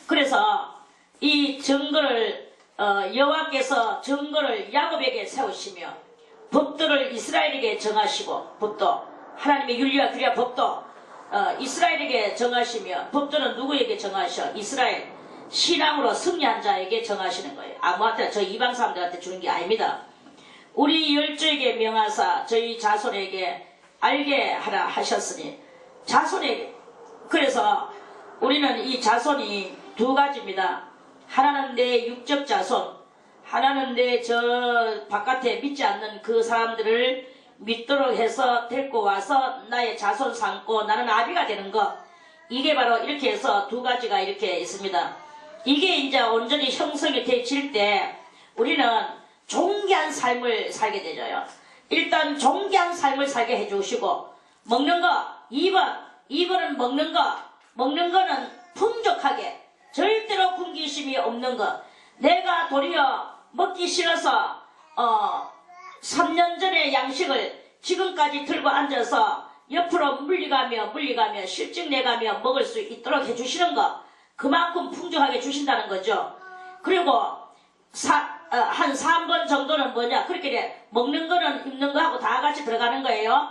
그래서 이 증거를 여호와께서 증거를 야곱에게 세우시며 법도를 이스라엘에게 정하시고 법도 하나님의 윤리와 규례와 법도 이스라엘에게 정하시며 법도는 누구에게 정하셔? 이스라엘 신앙으로 승리한 자에게 정하시는 거예요. 아무한테나 저 이방 사람들한테 주는 게 아닙니다. 우리 열조에게 명하사 저희 자손에게 알게 하라 하셨으니 자손에게. 그래서 우리는 이 자손이 두 가지입니다. 하나는 내 육적 자손, 하나는 내 저 바깥에 믿지 않는 그 사람들을 믿도록 해서 데리고 와서 나의 자손 삼고 나는 아비가 되는 것. 이게 바로 이렇게 해서 두 가지가 이렇게 있습니다. 이게 이제 온전히 형성이 되질 때 우리는 존귀한 삶을 살게 되죠. 일단 존귀한 삶을 살게 해주시고 먹는 거 2번은 먹는 거는 풍족하게 절대로 굶기심이 없는 것. 내가 도리어 먹기 싫어서 3년 전의 양식을 지금까지 들고 앉아서 옆으로 물리가며 실증 내가며 먹을 수 있도록 해주시는 것. 그만큼 풍족하게 주신다는 거죠. 그리고 한 3번 정도는 뭐냐, 그렇게 먹는 거는 입는 거하고 다 같이 들어가는 거예요.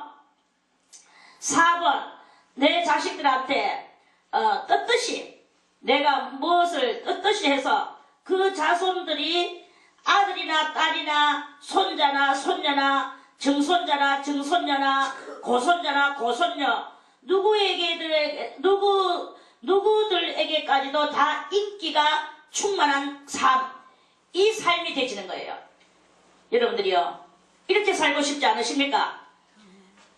4번 내 자식들한테 떳떳이 내가 무엇을 떳떳이 해서 그 자손들이 아들이나 딸이나 손자나 손녀나 증손자나 증손녀나 고손자나 고손녀 누구들에게까지도 다 인기가 충만한 삶, 이 삶이 되지는 거예요. 여러분들이요, 이렇게 살고 싶지 않으십니까?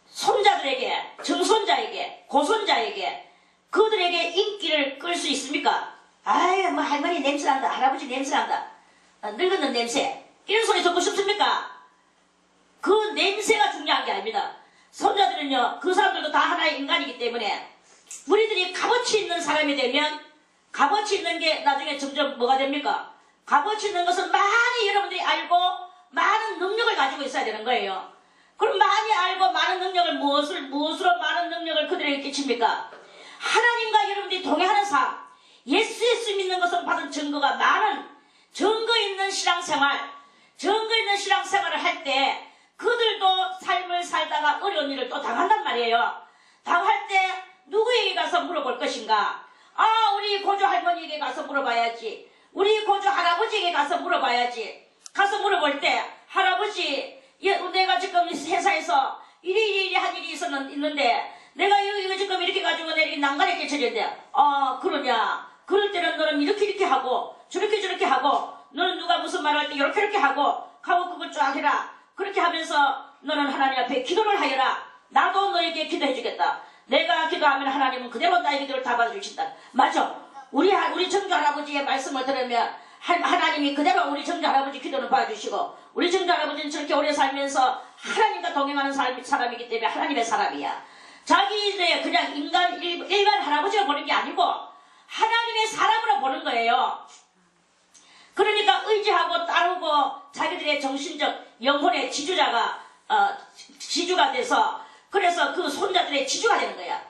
손자들에게, 증손자에게, 고손자에게, 그들에게 인기를 끌 수 있습니까? 아이, 뭐 할머니 냄새난다, 할아버지 냄새난다, 늙었는 냄새, 이런 소리 듣고 싶습니까? 그 냄새가 중요한 게 아닙니다. 손자들은요, 그 사람들도 다 하나의 인간이기 때문에 우리들이 값어치 있는 사람이 되면, 값어치 있는 게 나중에 점점 뭐가 됩니까? 값어치 있는 것은 많이 여러분들이 알고 많은 능력을 가지고 있어야 되는 거예요. 그럼 많이 알고 많은 능력을 무엇으로 많은 능력을 그들에게 끼칩니까? 하나님과 여러분들이 동행하는 삶, 예수 믿는 것은 받은 증거가 많은 증거 있는 신앙생활, 증거 있는 신앙생활을 할 때 그들도 삶을 살다가 어려운 일을 또 당한단 말이에요. 당할 때 누구에게 가서 물어볼 것인가? 아, 우리 고조 할머니에게 가서 물어봐야지. 우리 고조 할아버지에게 가서 물어봐야지. 가서 물어볼 때, 할아버지, 내가 지금 회사에서 이리 한 일이 있는데 내가 이거 지금 이렇게 가지고 내가 난간에 깨쳐졌는데, 그러냐? 그럴 때는 너는 이렇게 하고 저렇게 하고, 너는 누가 무슨 말을 할 때 이렇게 하고 그걸 쫙 해라. 그렇게 하면서 너는 하나님 앞에 기도를 하여라. 나도 너에게 기도해 주겠다. 내가 기도하면 하나님은 그대로 나의 기도를 다 받아주신다. 맞아. 우리 정조 할아버지의 말씀을 들으면 하나님이 그대로 우리 정조 할아버지 기도는 받아주시고, 우리 정조 할아버지는 저렇게 오래 살면서 하나님과 동행하는 사람이기 때문에 하나님의 사람이야. 자기네 그냥 일반 할아버지가 보는 게 아니고 하나님의 사람으로 보는 거예요. 그러니까 의지하고 따르고 자기들의 정신적 영혼의 지주가 돼서, 그래서 그 손자들의 지주가 되는 거야.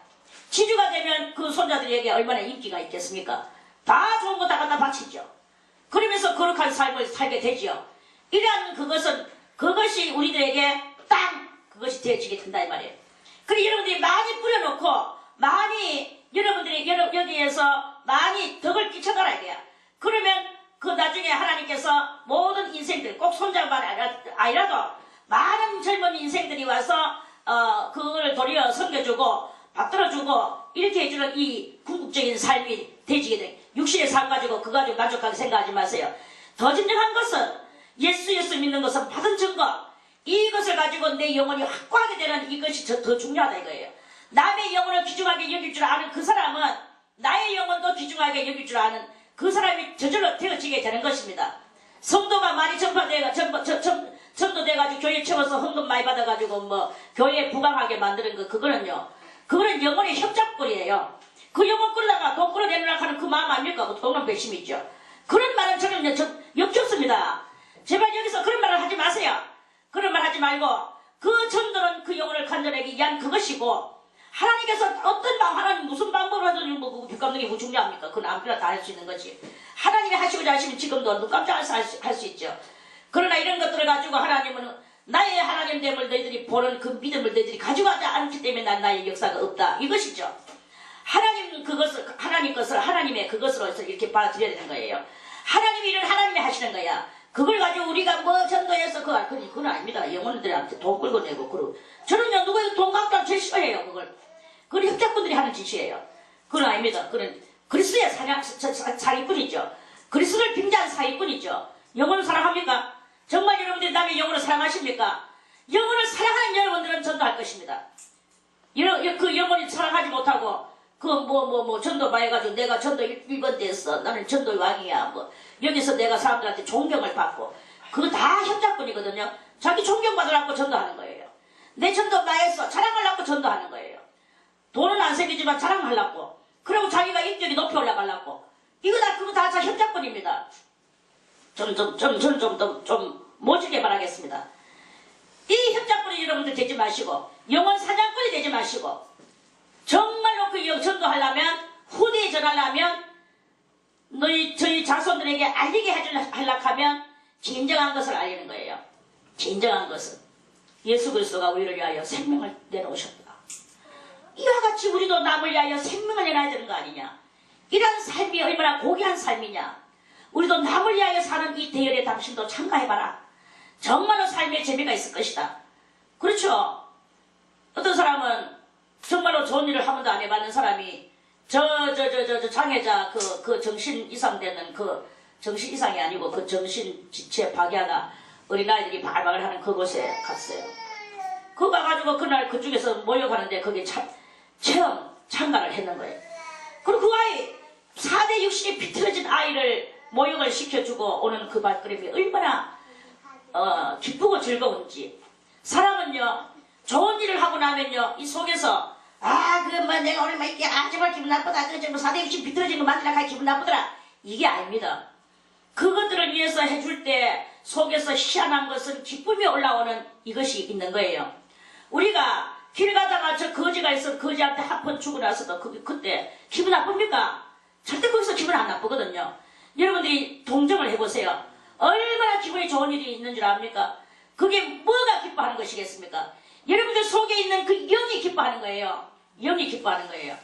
지주가 되면 그 손자들에게 얼마나 인기가 있겠습니까? 다 좋은 거 다 갖다 바치죠. 그러면서 거룩한 삶을 살게 되지요. 이러한 그것이 우리들에게 그것이 되어지게 된다 이 말이에요. 그리고 여러분들이 많이 뿌려놓고 많이 여러분들이 여기에서 많이 덕을 끼쳐달라 이거야. 그러면 그 나중에 하나님께서 모든 인생들, 꼭 손자만 아니라도 많은 젊은 인생들이 와서 그걸 도리어 섬겨주고 받들어주고 이렇게 해주는 이 궁극적인 삶이 되지게 돼. 육신의 삶 가지고 그거 가지고 만족하게 생각하지 마세요. 더 진정한 것은 예수 믿는 것은 받은 증거, 이것을 가지고 내 영혼이 확고하게 되는 이것이 더 중요하다 이거예요. 남의 영혼을 귀중하게 여길 줄 아는 그 사람은 나의 영혼도 귀중하게 여길 줄 아는 그 사람이 저절로 되어지게 되는 것입니다. 성도가 많이 전도돼가지고 교회 채워서 헌금 많이 받아가지고 뭐 교회에 부강하게 만드는 그거는 영혼의 협작골이에요. 그 영혼 끌다가 돈 끌어내려고 하는 그 마음 아닙니까? 그 돈은 배심이죠. 그런 말은 저는 역겹습니다. 제발 여기서 그런 말을 하지 마세요. 그런 말 하지 말고, 그 전도는 그 영혼을 간절하게 위한 그것이고, 하나님께서 하나님 무슨 방법으로 하든 그 빚감독이 뭐 중요합니까? 그건 아무나 다 할 수 있는 거지. 하나님이 하시고자 하시면 지금도 눈 깜짝해서 할 수 있죠. 그러나 이런 것들을 가지고 하나님은 나의 하나님됨을 너희들이 보는 그 믿음을 너희들이 가져가지 않기 때문에 난 나의 역사가 없다. 이것이죠. 하나님의 그것으로 해서 이렇게 받아들여야 되는 거예요. 하나님이 이런 하나님이 하시는 거야. 그걸 가지고 우리가 뭐 전도해서 그건 아닙니다. 영혼들한테 돈 끌고 내고 저는요 누구에게 돈 갚다 제일 싫어해요. 그건 협작꾼들이 하는 짓이에요. 그건 아닙니다. 그건 그리스도의 사기꾼이죠. 그리스도를 빙자한 사기꾼이죠. 영혼을 사랑합니까? 정말 여러분들이 남의 영혼을 사랑하십니까? 영혼을 사랑하는 여러분들은 전도할 것입니다. 그 영혼이 사랑하지 못하고 전도 많이 해가지고 내가 전도 1번 됐어. 나는 전도의 왕이야. 여기서 내가 사람들한테 존경을 받고, 그거 다 협작꾼이거든요. 자기 존경받으려고 전도하는 거예요. 내 전도 많이 했어. 자랑하려고 전도하는 거예요. 돈은 안 생기지만 자랑하려고. 그리고 자기가 인격이 높이 올라가려고. 그거 다 협작꾼입니다. 좀 모질게 말하겠습니다. 이 협작꾼이 여러분들 되지 마시고, 영혼 사냥꾼이 되지 마시고, 정말로 그 전도하려면, 후대에 전하려면, 저희 자손들에게 알리게 하려고 하면 진정한 것을 알리는 거예요. 진정한 것은 예수 그리스도가 우리를 위하여 생명을 내놓으셨다. 이와 같이 우리도 남을 위하여 생명을 내놔야 되는 거 아니냐. 이런 삶이 얼마나 고귀한 삶이냐. 우리도 남을 위하여 사는 이 대열에 당신도 참가해봐라. 정말로 삶의 재미가 있을 것이다. 그렇죠? 어떤 사람은 정말로 좋은 일을 한 번도 안 해봤는 사람이 저 장애자 그 정신 이상 되는 그 정신 이상이 아니고 그 정신 지체 파괴하다 어린아이들이 발발을 하는 그곳에 갔어요. 그거 가가지고 그날 그쪽에서 모여가는데 거기에 체험 참가를 했는 거예요. 그리고 그 아이 4대 육신이 비틀어진 아이를 모욕을 시켜주고 오는 그 발걸음이 얼마나 기쁘고 즐거운지. 사람은요 좋은 일을 하고 나면요 이 속에서 내가 오늘 막 이렇게 정말 기분 나쁘다. 그 정도 4대 육신 비틀어진 거 만지라 기분 나쁘더라. 이게 아닙니다. 그것들을 위해서 해줄 때 속에서 희한한 것은 기쁨이 올라오는 이것이 있는 거예요. 우리가 길 가다가 저 거지가 있어 거지한테 한 번 주고 나서도 그때 기분 나쁩니까? 절대 거기서 기분 안 나쁘거든요. 여러분들이 동정을 해보세요. 얼마나 기분이 좋은 일이 있는 줄 압니까? 그게 뭐가 기뻐하는 것이겠습니까? 여러분들 속에 있는 그 영이 기뻐하는 거예요. 영이 기뻐하는 거예요.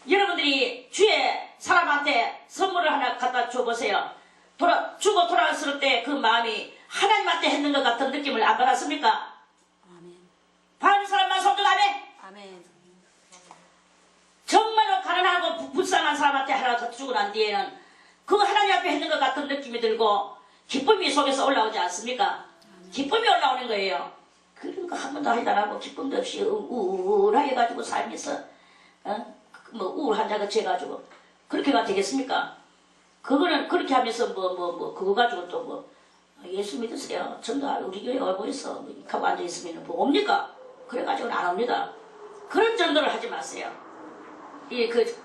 여러분들이 주에 사람한테 선물을 하나 갖다 줘보세요. 주고 돌아왔을 때 그 마음이 하나님한테 했는 것 같은 느낌을 안 받았습니까? 아멘. 받은 사람만 손들 아멘. 아멘. 정말로 가난하고 불쌍한 사람한테 하나 더 주고 난 뒤에는 그 하나님 앞에 했는 것 같은 느낌이 들고 기쁨이 속에서 올라오지 않습니까? 기쁨이 올라오는 거예요. 그런 거 한 번도 하지 않고 기쁨도 없이 우울해가지고 삶에서 우울한 자가 돼가지고 그렇게가 되겠습니까? 그거는 그렇게 하면서 그거 가지고 또 예수 믿으세요. 전도 우리 교회 얼굴에서 하고 앉아있으면 뭐 옵니까? 그래가지고는 안 옵니다. 그런 전도를 하지 마세요.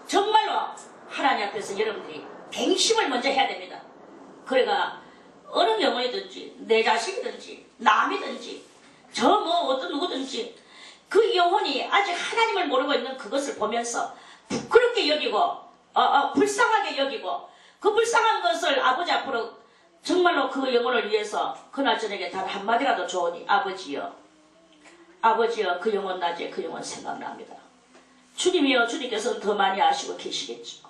정말로 하나님 앞에서 여러분들이 갱심을 먼저 해야 됩니다. 그래가 어느 영혼이든지 내 자식이든지 남이든지 어떤 누구든지 그 영혼이 아직 하나님을 모르고 있는 그것을 보면서 부끄럽게 여기고 불쌍하게 여기고 그 불쌍한 것을 아버지 앞으로 정말로 그 영혼을 위해서 그날 저녁에 단 한마디라도 좋으니 아버지여 그 영혼 낮에 그 영혼 생각납니다. 주님이여 주님께서는 더 많이 아시고 계시겠죠.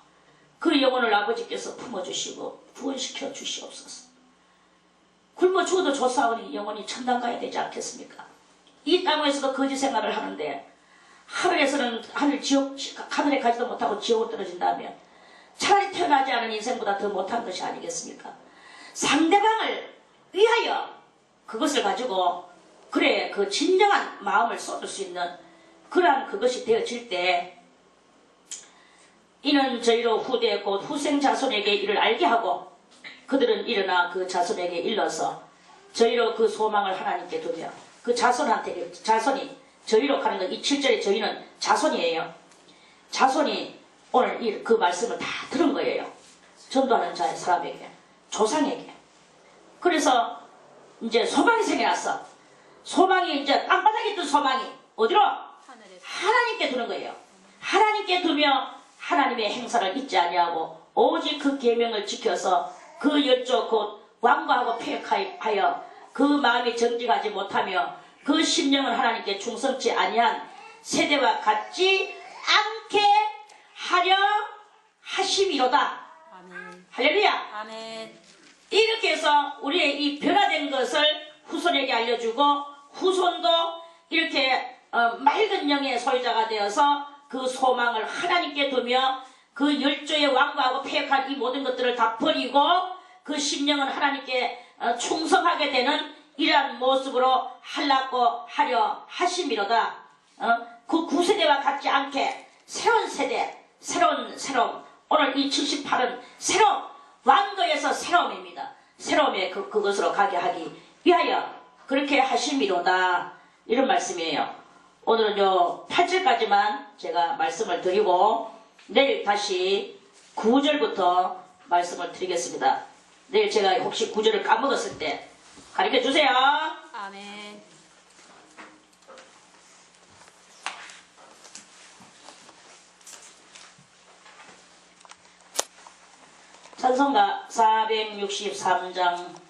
그 영혼을 아버지께서 품어주시고 구원시켜 주시옵소서. 굶어 죽어도 조사오니 영혼이 천당 가야 되지 않겠습니까? 이 땅에서도 거지 생활을 하는데 하늘에서는 하늘에 가지도 못하고 지옥을 떨어진다면 차라리 태어나지 않은 인생보다 더 못한 것이 아니겠습니까? 상대방을 위하여 그것을 가지고 그 진정한 마음을 쏟을 수 있는 그러한 그것이 되어질 때 이는 저희로 후대 곧 후생 자손에게 이를 알게 하고 그들은 일어나 그 자손에게 일러서 저희로 그 소망을 하나님께 두며 그 자손이 저희로 가는 것 이 7절에 저희는 자손이에요. 자손이 오늘 그 말씀을 다 들은 거예요. 전도하는 자의 사람에게 조상에게. 그래서 이제 소망이 생겨났어. 소망이 이제 땅바닥에 있던 소망이 어디로? 하나님께 두는 거예요. 하나님께 두며 하나님의 행사를 잊지 아니하고 오직 그 계명을 지켜서 그 열조 곧 완고하고 폐역하여 그 마음이 정직하지 못하며 그 심령은 하나님께 충성치 아니한 세대와 같지 않게 하려 하심이로다. 아멘. 할렐루야. 아멘. 이렇게 해서 우리의 이 변화된 것을 후손에게 알려주고 후손도 이렇게 맑은 영의 소유자가 되어서 그 소망을 하나님께 두며 그 열조의 완고하고 폐역한 이 모든 것들을 다 버리고 그 심령은 하나님께 충성하게 되는 이러한 모습으로 하려고 하려 하심이로다. 그 구세대와 같지 않게 새로운 세대, 새로운 오늘 이 78은 새로운 완거에서 새로움입니다. 새로움에 그것으로 가게 하기 위하여 그렇게 하심이로다. 이런 말씀이에요. 오늘은 요 8절까지만 제가 말씀을 드리고 내일 다시 9절부터 말씀을 드리겠습니다. 내일 제가 혹시 9절을 까먹었을 때 가르쳐 주세요. 아멘. 찬송가 463장